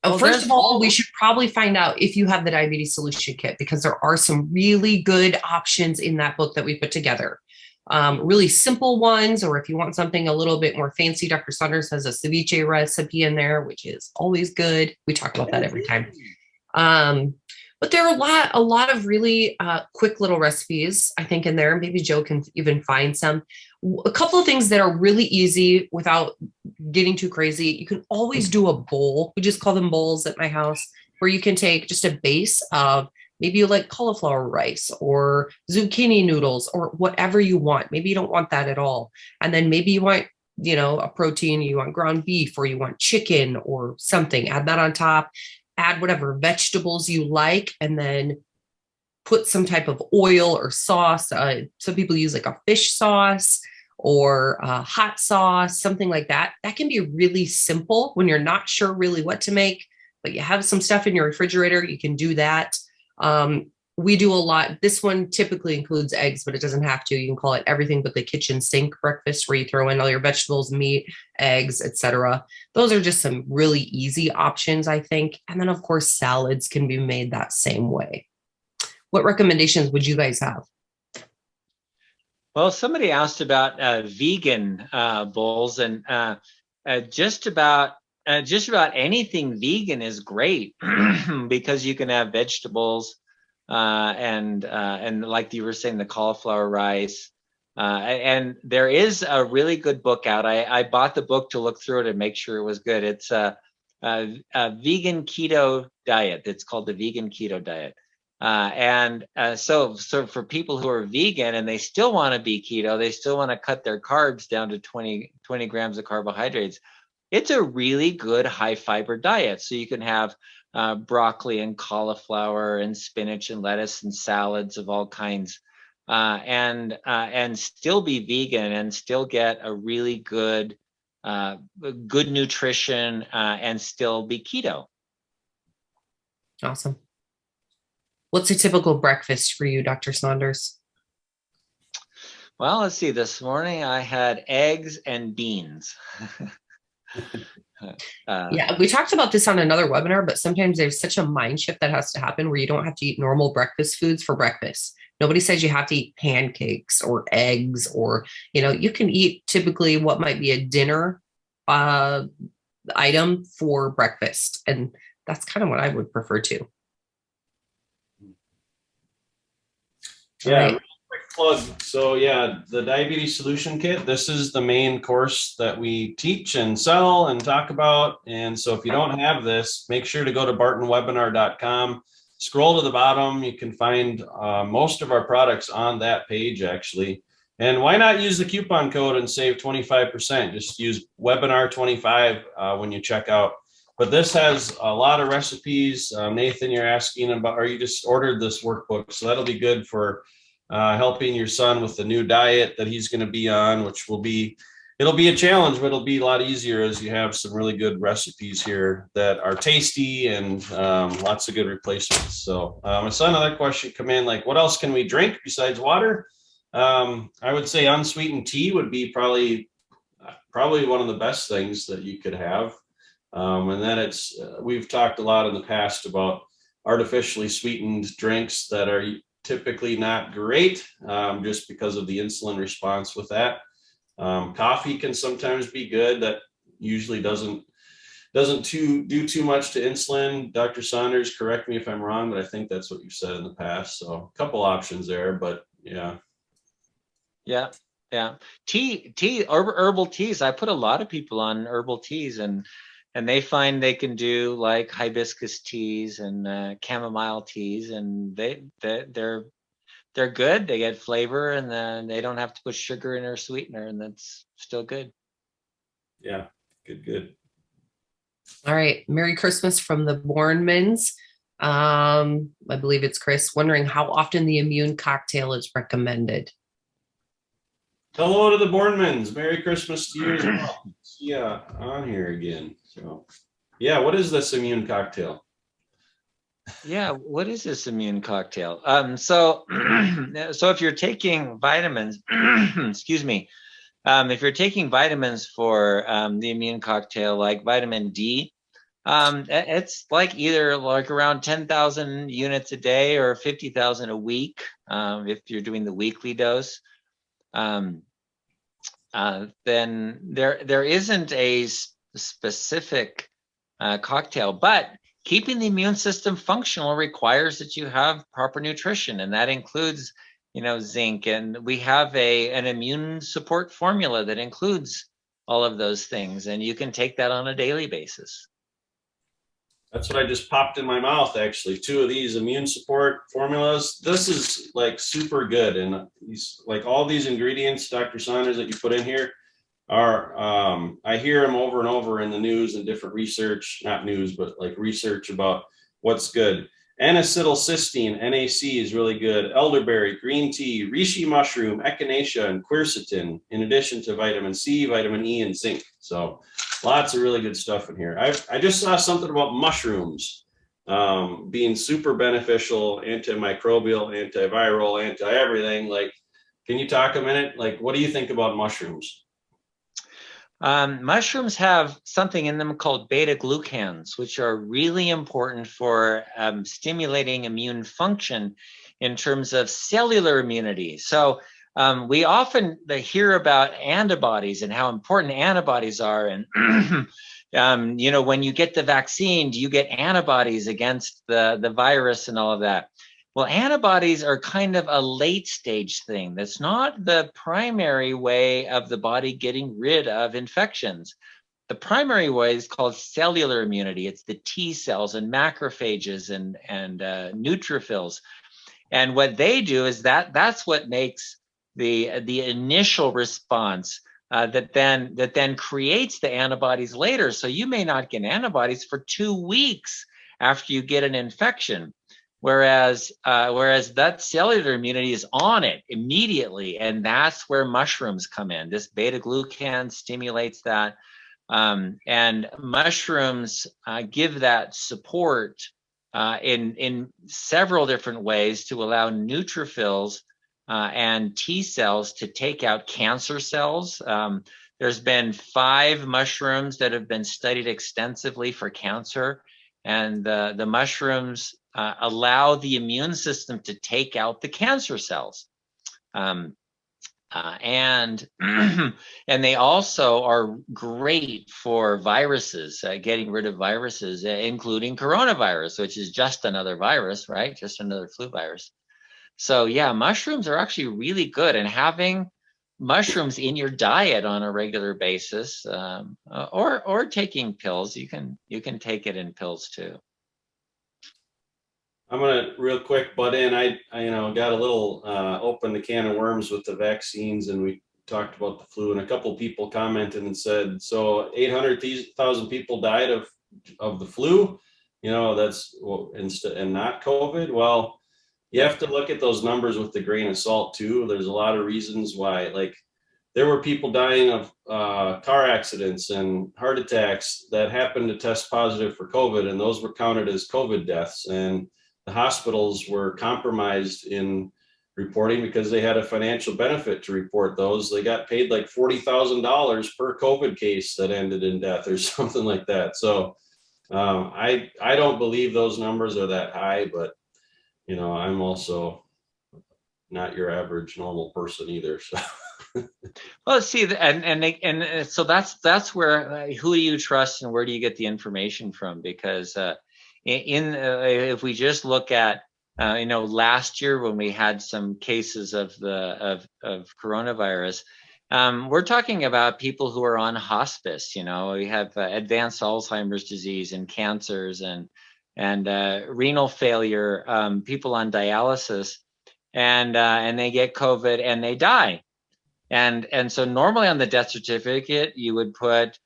First of all, we should probably find out if you have the diabetes solution kit, because there are some really good options in that book that we put together. Really simple ones, or if you want something a little bit more fancy, Dr. Saunders has a ceviche recipe in there, which is always good. We talk about that every time. But there are a lot of really quick little recipes, I think, in there. Maybe Joe can even find some. A couple of things that are really easy without getting too crazy. You can always do a bowl. We just call them bowls at my house, where you can take just a base of maybe you like cauliflower rice or zucchini noodles or whatever you want. Maybe you don't want that at all. And then maybe you want, a protein, you want ground beef or you want chicken or something. Add that on top, add whatever vegetables you like, and then put some type of oil or sauce. Some people use like a fish sauce or hot sauce, something like that. That can be really simple when you're not sure really what to make, but you have some stuff in your refrigerator. You can do that. We do a lot. This one typically includes eggs, but it doesn't have to. You can call it everything but the kitchen sink breakfast, where you throw in all your vegetables, meat, eggs, etc. Those are just some really easy options, I think. And then, of course, salads can be made that same way. What recommendations would you guys have? Well, somebody asked about vegan bowls, and just about anything vegan is great because you can have vegetables and like you were saying, the cauliflower rice. And there is a really good book out. I bought the book to look through it and make sure it was good. It's a vegan keto diet. It's called the Vegan Keto Diet. So for people who are vegan and they still want to be keto, they still want to cut their carbs down to 20 grams of carbohydrates. It's a really good high fiber diet. So you can have broccoli and cauliflower and spinach and lettuce and salads of all kinds, and still be vegan and still get a really good nutrition and still be keto. Awesome. What's a typical breakfast for you, Dr. Saunders? Well, let's see. This morning I had eggs and beans. Yeah, we talked about this on another webinar, but sometimes there's such a mind shift that has to happen where you don't have to eat normal breakfast foods for breakfast. Nobody says you have to eat pancakes or eggs, or, you can eat typically what might be a dinner item for breakfast. And that's kind of what I would prefer to. Yeah, Right. real quick plug. So yeah, the Diabetes Solution Kit, this is the main course that we teach and sell and talk about. And so if you don't have this, make sure to go to bartonwebinar.com, scroll to the bottom. You can find most of our products on that page, actually. And why not use the coupon code and save 25%? Just use webinar 25 when you check out. But this has a lot of recipes. Nathan, you're asking about, or you just ordered this workbook. So that'll be good for helping your son with the new diet that he's going to be on, which it'll be a challenge, but it'll be a lot easier as you have some really good recipes here that are tasty and lots of good replacements. So I saw another question come in, like, what else can we drink besides water? I would say unsweetened tea would be probably one of the best things that you could have. And then we've talked a lot in the past about artificially sweetened drinks that are typically not great, just because of the insulin response with that. Coffee can sometimes be good. That usually doesn't do too much to insulin. Dr. Saunders, correct me if I'm wrong, but I think that's what you said in the past. So a couple options there, but yeah. Tea, herbal teas. I put a lot of people on herbal teas, and they find they can do like hibiscus teas and chamomile teas, and they're good. They get flavor, and then they don't have to put sugar in or sweetener, and that's still good. Yeah, good. All right. Merry Christmas from the Bornmans. I believe it's Chris, wondering how often the immune cocktail is recommended. Hello to the Bornmans. Merry Christmas to you as well. Yeah, on here again. So, yeah, what is this immune cocktail? Yeah, what is this immune cocktail? So if you're taking vitamins, excuse me, if you're taking vitamins for the immune cocktail, like vitamin D, it's like either like around 10,000 units a day or 50,000 a week if you're doing the weekly dose. Then there isn't a specific cocktail, but keeping the immune system functional requires that you have proper nutrition, and that includes, zinc. And we have an immune support formula that includes all of those things, and you can take that on a daily basis. That's what I just popped in my mouth, actually. 2 of these immune support formulas. This is like super good. And these, like all these ingredients, Dr. Saunders, that you put in here are, I hear them over and over in the news and different research, not news, but like research about what's good. N-acetylcysteine, NAC, is really good. Elderberry, green tea, reishi mushroom, echinacea, and quercetin, in addition to vitamin C, vitamin E, and zinc. So lots of really good stuff in here. I just saw something about mushrooms being super beneficial, antimicrobial, antiviral, anti-everything. Like, can you talk a minute? Like, what do you think about mushrooms? Mushrooms have something in them called beta glucans, which are really important for stimulating immune function in terms of cellular immunity. So we often hear about antibodies and how important antibodies are. And, when you get the vaccine, do you get antibodies against the virus and all of that? Well, antibodies are kind of a late stage thing. That's not the primary way of the body getting rid of infections. The primary way is called cellular immunity. It's the T cells and macrophages and neutrophils. And what they do is that's what makes the initial response that then creates the antibodies later. So you may not get antibodies for 2 weeks after you get an infection. Whereas that cellular immunity is on it immediately, and that's where mushrooms come in. This beta glucan stimulates that, and mushrooms give that support in several different ways to allow neutrophils and T cells to take out cancer cells. There's been 5 mushrooms that have been studied extensively for cancer, and the mushrooms allow the immune system to take out the cancer cells. And they also are great for viruses, getting rid of viruses, including coronavirus, which is just another virus, right? Just another flu virus. So yeah, mushrooms are actually really good, and having mushrooms in your diet on a regular basis, or taking pills, you can take it in pills too. I'm gonna real quick butt in. I got a little open the can of worms with the vaccines, and we talked about the flu, and a couple of people commented and said, so 800,000 people died of the flu, that's and not COVID. Well, you have to look at those numbers with a grain of salt too. There's a lot of reasons why, like there were people dying of car accidents and heart attacks that happened to test positive for COVID, and those were counted as COVID deaths. And the hospitals were compromised in reporting because they had a financial benefit to report those. They got paid like $40,000 per COVID case that ended in death or something like that. So I don't believe those numbers are that high, but I'm also not your average normal person either. So. Well, see, and so that's where who do you trust and where do you get the information from? Because if we just look at last year when we had some cases of coronavirus, we're talking about people who are on hospice. We have advanced Alzheimer's disease and cancers and renal failure, people on dialysis, and they get COVID and they die. And so normally on the death certificate, you would put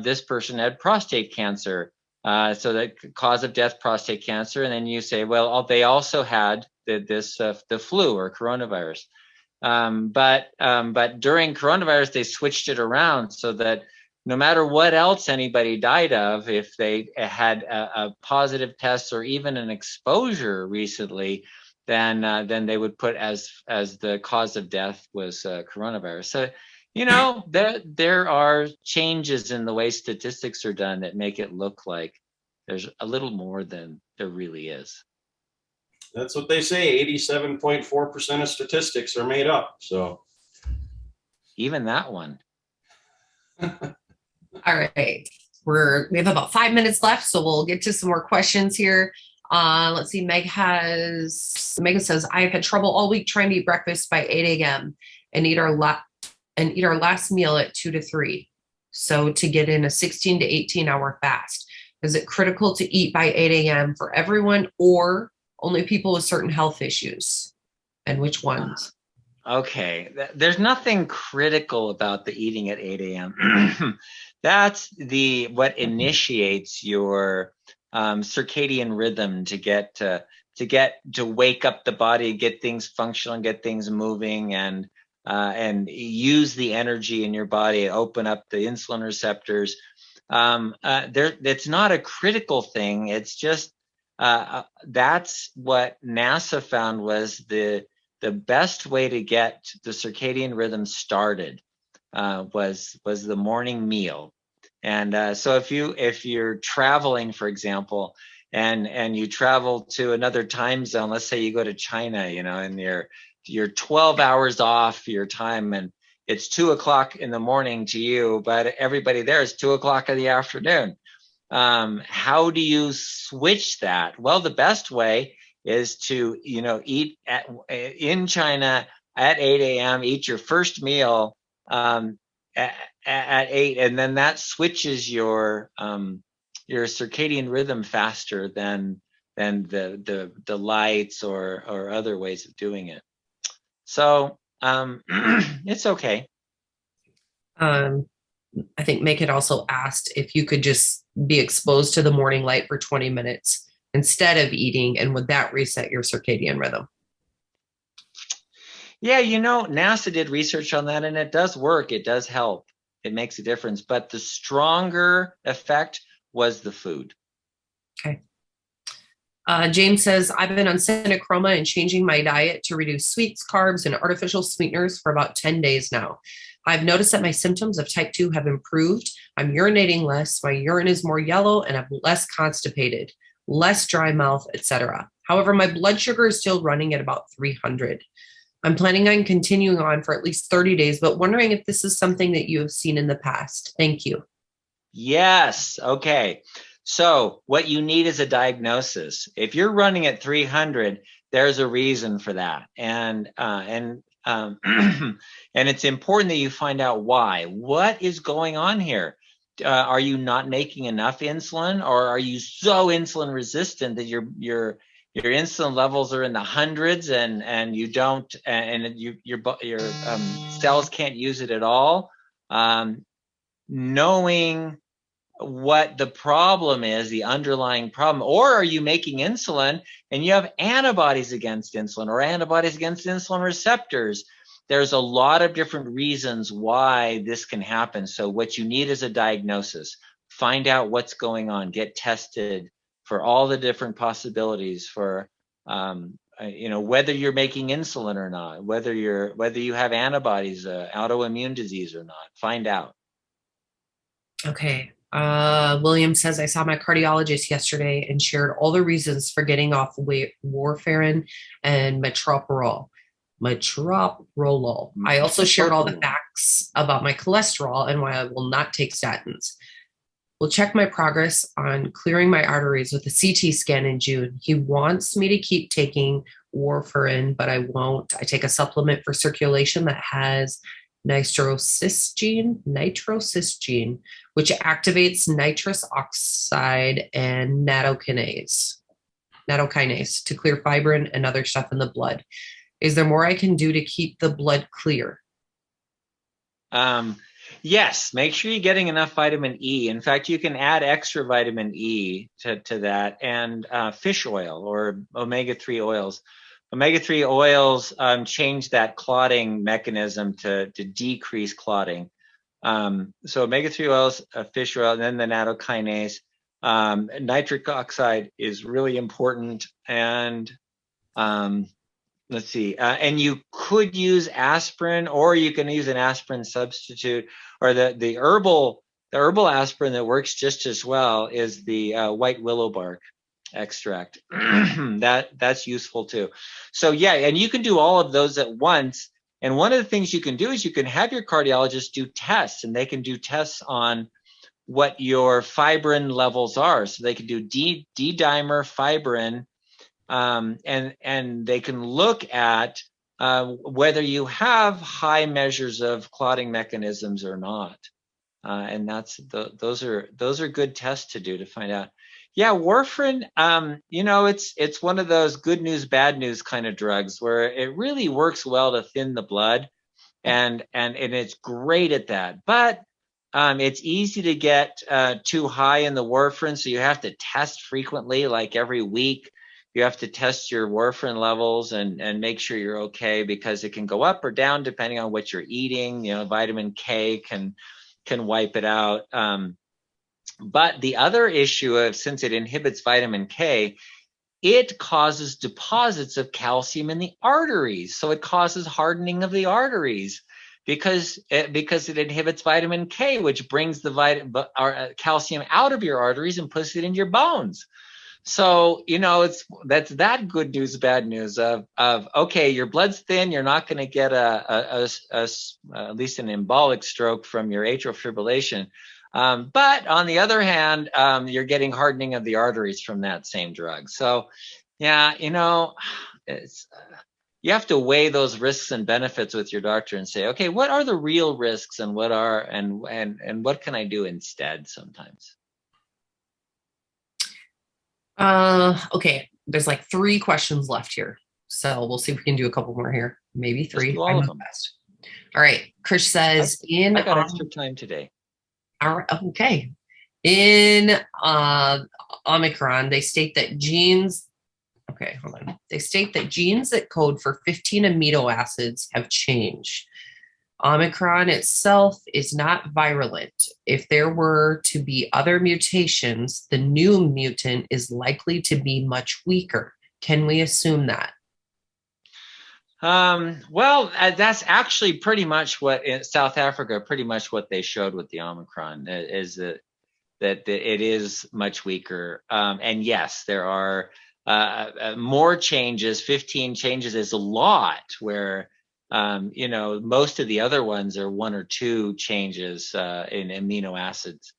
this person had prostate cancer. So the cause of death, prostate cancer. And then you say, well, they also had the flu or coronavirus. But during coronavirus, they switched it around so that no matter what else anybody died of, if they had a positive test or even an exposure recently, then they would put as the cause of death was coronavirus. So, there are changes in the way statistics are done that make it look like there's a little more than there really is. That's what they say. 87.4% of statistics are made up. So even that one. All right. We have about 5 minutes left, so we'll get to some more questions here. Let's see. Megan says, I've had trouble all week trying to eat breakfast by 8 a.m. and eat our last meal at 2 to 3. So to get in a 16 to 18 hour fast. Is it critical to eat by 8 a.m. for everyone or only people with certain health issues? And which ones? Okay, there's nothing critical about the eating at 8 a.m. That's what initiates your circadian rhythm to wake up the body, get things functional, and get things moving, and use the energy in your body, open up the insulin receptors. It's not a critical thing. It's just that's what NASA found was the best way to get the circadian rhythm started was the morning meal. And so if you're traveling, for example, and you travel to another time zone, let's say you go to China, and you're 12 hours off your time, and it's 2 o'clock in the morning to you, but everybody there is 2 o'clock in the afternoon. How do you switch that? Well, the best way is to, eat in China at 8 a.m., eat your first meal at 8, and then that switches your circadian rhythm faster than the lights or other ways of doing it. So it's okay. I think Make It also asked if you could just be exposed to the morning light for 20 minutes instead of eating, and would that reset your circadian rhythm? Yeah, NASA did research on that, and it does work. It does help. It makes a difference. But the stronger effect was the food. Okay. James says, I've been on Cinechroma and changing my diet to reduce sweets, carbs, and artificial sweeteners for about 10 days now. I've noticed that my symptoms of type 2 have improved. I'm urinating less. My urine is more yellow, and I'm less constipated, less dry mouth, etc. However, my blood sugar is still running at about 300. I'm planning on continuing on for at least 30 days, but wondering if this is something that you have seen in the past. Thank you. Yes. Okay. So what you need is a diagnosis. If you're running at 300, there's a reason for that. And it's important that you find out why. What is going on here? Are you not making enough insulin, or are you so insulin resistant that your insulin levels are in the hundreds and you don't, and your cells can't use it at all? Knowing what the problem is, the underlying problem, or are you making insulin and you have antibodies against insulin or antibodies against insulin receptors? There's a lot of different reasons why this can happen. So what you need is a diagnosis. Find out what's going on. Get tested for all the different possibilities for, whether you're making insulin or not, whether you have antibodies, autoimmune disease or not. Find out. Okay. William says, I saw my cardiologist yesterday and shared all the reasons for getting off warfarin and metoprolol. I also shared all the facts about my cholesterol and why I will not take statins. We'll check my progress on clearing my arteries with a CT scan in June. He wants me to keep taking warfarin, but I won't. I take a supplement for circulation that has nitrocystine, which activates nitrous oxide and nattokinase to clear fibrin and other stuff in the blood. Is there more I can do to keep the blood clear? Yes, make sure you're getting enough vitamin E. In fact, you can add extra vitamin E to that, and fish oil or omega-3 oils. Omega-3 oils change that clotting mechanism to decrease clotting. So omega-3 oils, fish oil, and then the nattokinase. Nitric oxide is really important. And let's see. And you could use aspirin, or you can use an aspirin substitute, or the herbal aspirin that works just as well is the white willow bark extract. That's useful too. So yeah, and you can do all of those at once. And one of the things you can do is you can have your cardiologist do tests, and they can do tests on what your fibrin levels are. So they can do D-dimer fibrin, and they can look at whether you have high measures of clotting mechanisms or not. And those are good tests to do to find out. Yeah, warfarin, it's one of those good news, bad news kind of drugs where it really works well to thin the blood, and it's great at that. But it's easy to get too high in the warfarin, so you have to test frequently, like every week. You have to test your warfarin levels and make sure you're okay, because it can go up or down depending on what you're eating. Vitamin K can wipe it out. But the other issue of, since it inhibits vitamin K, it causes deposits of calcium in the arteries. So it causes hardening of the arteries because it inhibits vitamin K, which brings the calcium out of your arteries and puts it in your bones. So, that's that good news, bad news of okay, your blood's thin, you're not going to get at least an embolic stroke from your atrial fibrillation. But on the other hand, you're getting hardening of the arteries from that same drug. So, yeah, it's you have to weigh those risks and benefits with your doctor and say, okay, what are the real risks and what can I do instead sometimes? Okay, there's like 3 questions left here, so we'll see if we can do a couple more here, maybe 3. Let's do all of them. Best. All right, Krish says I got extra time today. All right, okay. In Omicron, they state that genes. Okay, hold on. They state that genes that code for 15 amino acids have changed. Omicron itself is not virulent. If there were to be other mutations, the new mutant is likely to be much weaker. Can we assume that? Well, that's actually pretty much what in South Africa, pretty much what they showed with the Omicron is that it is much weaker. And yes, there are more changes. 15 changes is a lot, where most of the other ones are 1 or 2 changes in amino acids.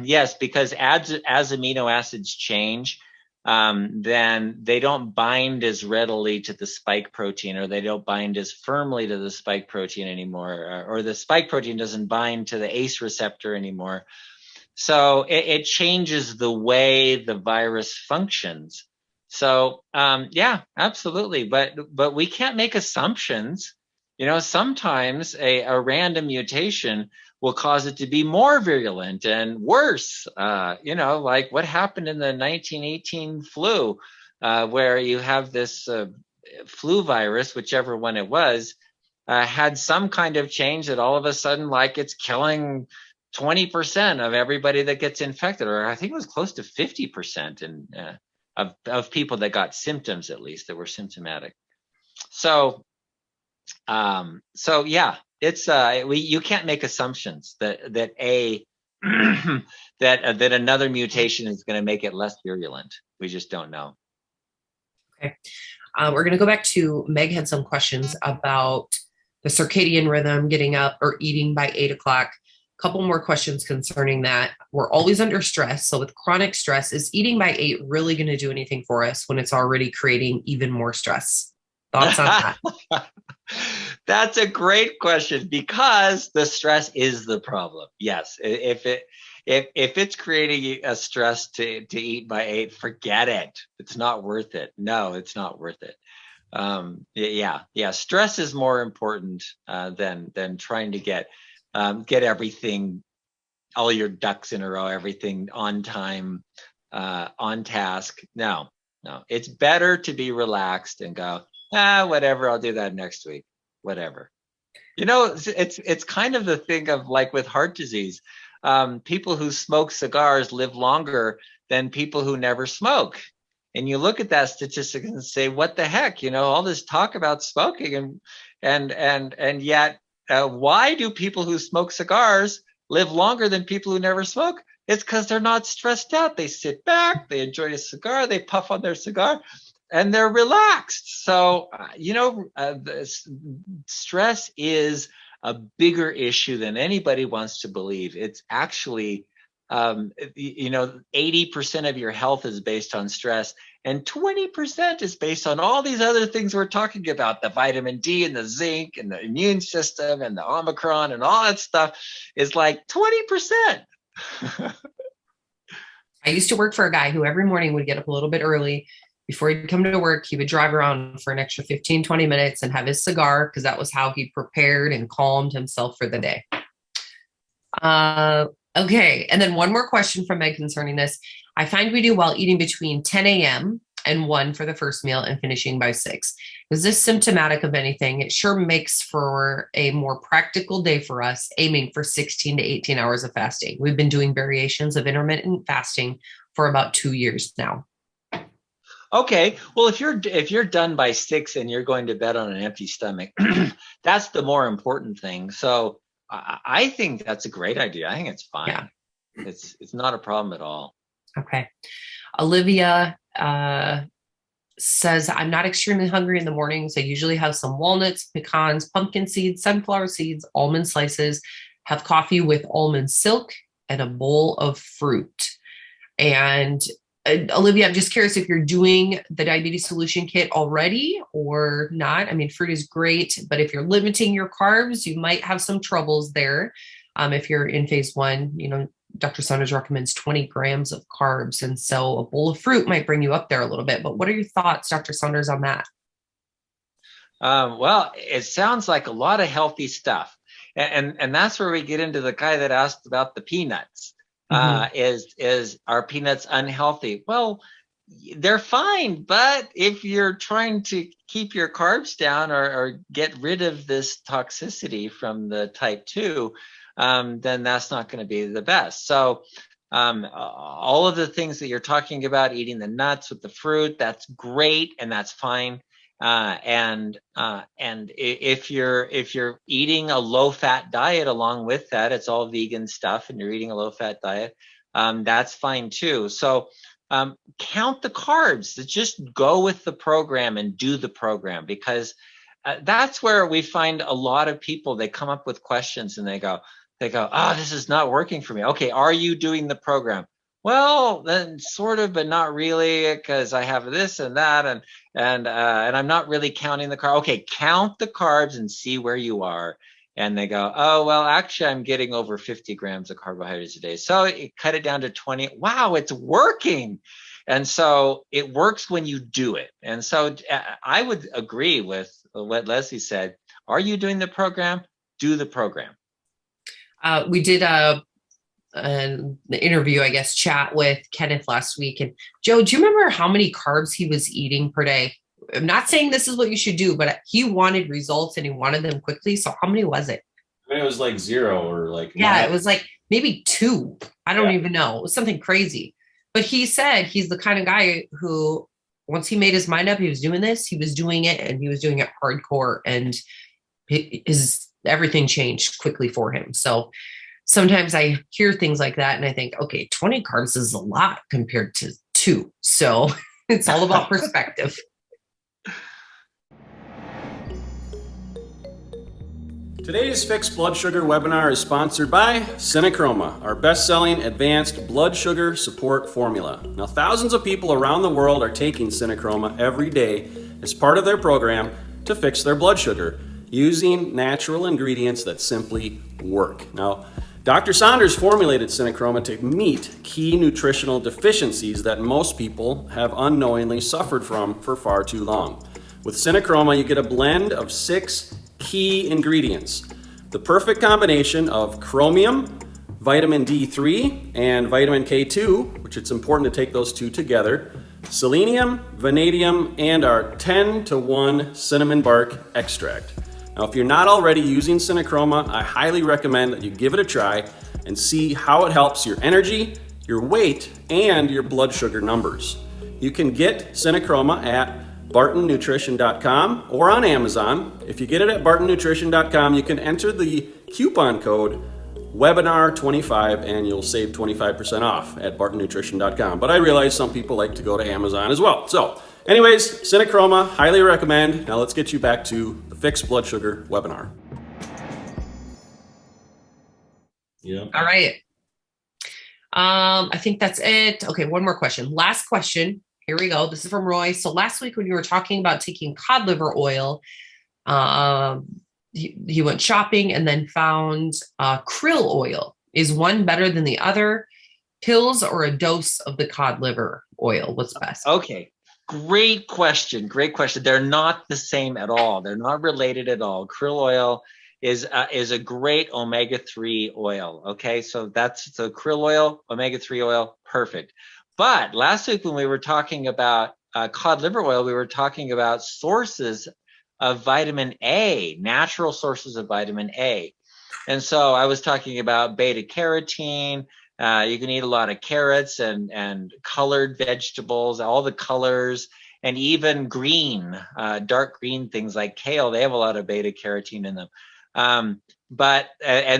Yes, because as amino acids change, then they don't bind as readily to the spike protein, or they don't bind as firmly to the spike protein anymore, or the spike protein doesn't bind to the ACE receptor anymore. So it changes the way the virus functions. So, yeah, absolutely. But we can't make assumptions. Sometimes a random mutation will cause it to be more virulent and worse. Like what happened in the 1918 flu, where you have this flu virus, whichever one it was, had some kind of change that all of a sudden, like, it's killing 20% of everybody that gets infected, or I think it was close to 50% of people that got symptoms, at least, that were symptomatic. So yeah, it's you can't make assumptions that that another mutation is going to make it less virulent. We just don't know. Okay, we're going to go back to Meg. Had some questions about the circadian rhythm, getting up or eating by 8 o'clock. Couple more questions concerning that. We're always under stress. So with chronic stress, is eating by 8 really going to do anything for us when it's already creating even more stress? Thoughts on that? That's a great question, because the stress is the problem. Yes. If it's creating a stress to eat by 8, forget it. It's not worth it. No, it's not worth it. Yeah. Stress is more important than trying to get everything, all your ducks in a row, everything on time, on task. No, it's better to be relaxed and go, whatever, I'll do that next week, whatever. It's kind of the thing of, like, with heart disease, people who smoke cigars live longer than people who never smoke. And you look at that statistic and say, what the heck, all this talk about smoking and yet, why do people who smoke cigars live longer than people who never smoke? It's because they're not stressed out. They sit back, they enjoy a cigar, they puff on their cigar, and they're relaxed. So, stress is a bigger issue than anybody wants to believe. It's actually, 80% of your health is based on stress, and 20% is based on all these other things we're talking about, the vitamin D and the zinc and the immune system and the Omicron and all that stuff is like 20%. I used to work for a guy who every morning would get up a little bit early. Before he'd come to work, he would drive around for an extra 15, 20 minutes and have his cigar, because that was how he prepared and calmed himself for the day. Okay. And then one more question from Meg concerning this. I find we do well eating between 10 a.m. and 1 for the first meal and finishing by 6. Is this symptomatic of anything? It sure makes for a more practical day for us, aiming for 16 to 18 hours of fasting. We've been doing variations of intermittent fasting for about 2 years now. Okay, well, if you're done by 6 and you're going to bed on an empty stomach, that's the more important thing. So I think that's a great idea. I think it's fine. Yeah. It's not a problem at all. Okay. Olivia says, I'm not extremely hungry in the mornings. I usually have some walnuts, pecans, pumpkin seeds, sunflower seeds, almond slices, have coffee with almond silk, and a bowl of fruit. And Olivia, I'm just curious if you're doing the diabetes solution kit already or not. I mean, fruit is great, but if you're limiting your carbs, you might have some troubles there. If you're in phase 1, Dr. Saunders recommends 20 grams of carbs. And so a bowl of fruit might bring you up there a little bit. But what are your thoughts, Dr. Saunders, on that? Well, it sounds like a lot of healthy stuff. And that's where we get into the guy that asked about the peanuts. Is are peanuts unhealthy? Well, they're fine, but if you're trying to keep your carbs down or get rid of this toxicity from the type 2, then that's not going to be the best. So all of the things that you're talking about, eating the nuts with the fruit, that's great and that's fine. And if you're eating a low-fat diet along with that, it's all vegan stuff, and you're eating a low-fat diet, that's fine too. So count the carbs. Just go with the program and do the program, because that's where we find a lot of people, they come up with questions and they go, oh, this is not working for me. Okay, are you doing the program? Well, then sort of, but not really, because I have this and that, and I'm not really counting the carbs. Okay, count the carbs and see where you are. And they go, oh, well, actually, I'm getting over 50 grams of carbohydrates a day. So cut it down to 20. Wow, it's working. And so it works when you do it. And so I would agree with what Leslie said. Are you doing the program? Do the program. We did an interview, I guess, chat with Kenneth last week. And Joe, do you remember how many carbs he was eating per day? I'm not saying this is what you should do, but he wanted results and he wanted them quickly. So how many was it? I mean, it was like 0 or like. Yeah, 9. It was like maybe 2. I don't even know. It was something crazy. But he said he's the kind of guy who, once he made his mind up, he was doing this, he was doing it, and he was doing it hardcore. And everything changed quickly for him. So sometimes I hear things like that and I think, okay, 20 carbs is a lot compared to 2. So it's all about perspective. Today's Fixed Blood Sugar webinar is sponsored by Synachroma, our best-selling advanced blood sugar support formula. Now, thousands of people around the world are taking Synachroma every day as part of their program to fix their blood sugar using natural ingredients that simply work. Now, Dr. Saunders formulated Synachroma to meet key nutritional deficiencies that most people have unknowingly suffered from for far too long. With Synachroma, you get a blend of 6 key ingredients. The perfect combination of chromium, vitamin D3, and vitamin K2, which it's important to take those 2 together, selenium, vanadium, and our 10-to-1 cinnamon bark extract. Now, if you're not already using Synachroma, I highly recommend that you give it a try and see how it helps your energy, your weight, and your blood sugar numbers. You can get Synachroma at bartonnutrition.com or on Amazon. If you get it at bartonnutrition.com, you can enter the coupon code webinar25 and you'll save 25% off at bartonnutrition.com. But I realize some people like to go to Amazon as well. So anyways, Synachroma, highly recommend. Now let's get you back to the Fixed Blood Sugar webinar. Yeah. All right. I think that's it. Okay, one more question. Last question. Here we go. This is from Roy. So last week when you were talking about taking cod liver oil, he went shopping and then found krill oil. Is one better than the other? Pills or a dose of the cod liver oil? What's best? Okay. Great question. Great question. They're not the same at all. They're not related at all. Krill oil is a great omega-3 oil. Okay, so that's the krill oil, omega-3 oil, perfect. But last week when we were talking about cod liver oil, we were talking about sources of vitamin A, natural sources of vitamin A. And so I was talking about beta carotene. You can eat a lot of carrots and colored vegetables, all the colors, and even green, dark green things like kale. They have a lot of beta carotene in them. And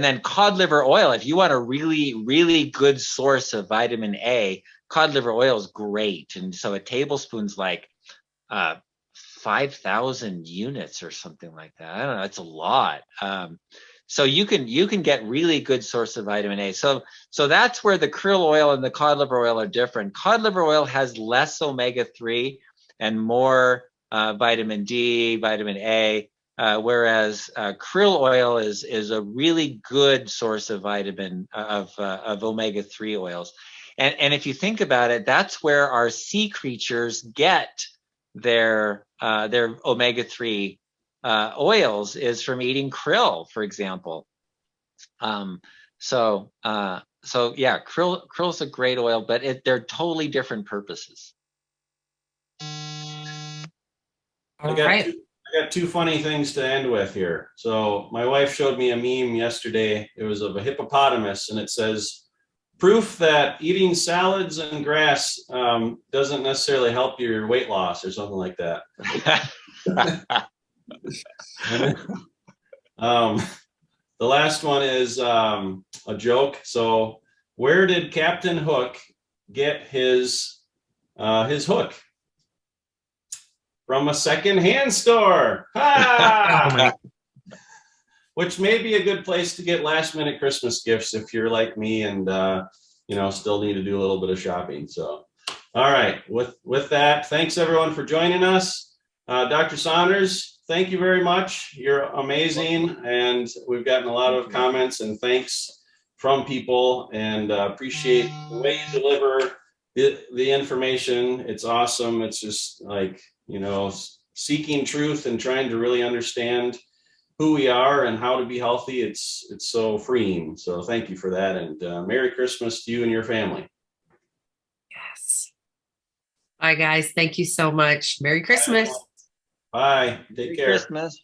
then cod liver oil, if you want a really, really good source of vitamin A, cod liver oil is great. And so a tablespoon's like 5,000 units or something like that. I don't know. It's a lot. So you can get really good source of vitamin A. So that's where the krill oil and the cod liver oil are different. Cod liver oil has less omega-3 and more vitamin D, vitamin A, whereas krill oil is a really good source of vitamin of omega-3 oils. And if you think about it, that's where our sea creatures get their omega-3 oils is from eating krill, for example. So yeah, krill's a great oil, but they're totally different purposes. All right. I got two funny things to end with here. So my wife showed me a meme yesterday. It was of a hippopotamus, and it says, proof that eating salads and grass doesn't necessarily help your weight loss or something like that. The last one is a joke. So where did Captain Hook get his hook? From a secondhand store. Ha! Which may be a good place to get last minute Christmas gifts if you're like me and still need to do a little bit of shopping. So all right, with that, thanks everyone for joining us. Dr. Saunders, thank you very much. You're amazing, and we've gotten a lot of comments and thanks from people, and appreciate the way you deliver the information. It's awesome. It's just like, seeking truth and trying to really understand who we are and how to be healthy. It's so freeing. So thank you for that, and Merry Christmas to you and your family. Yes. Bye, guys. Thank you so much. Merry Christmas. Bye. Take care. Merry Christmas.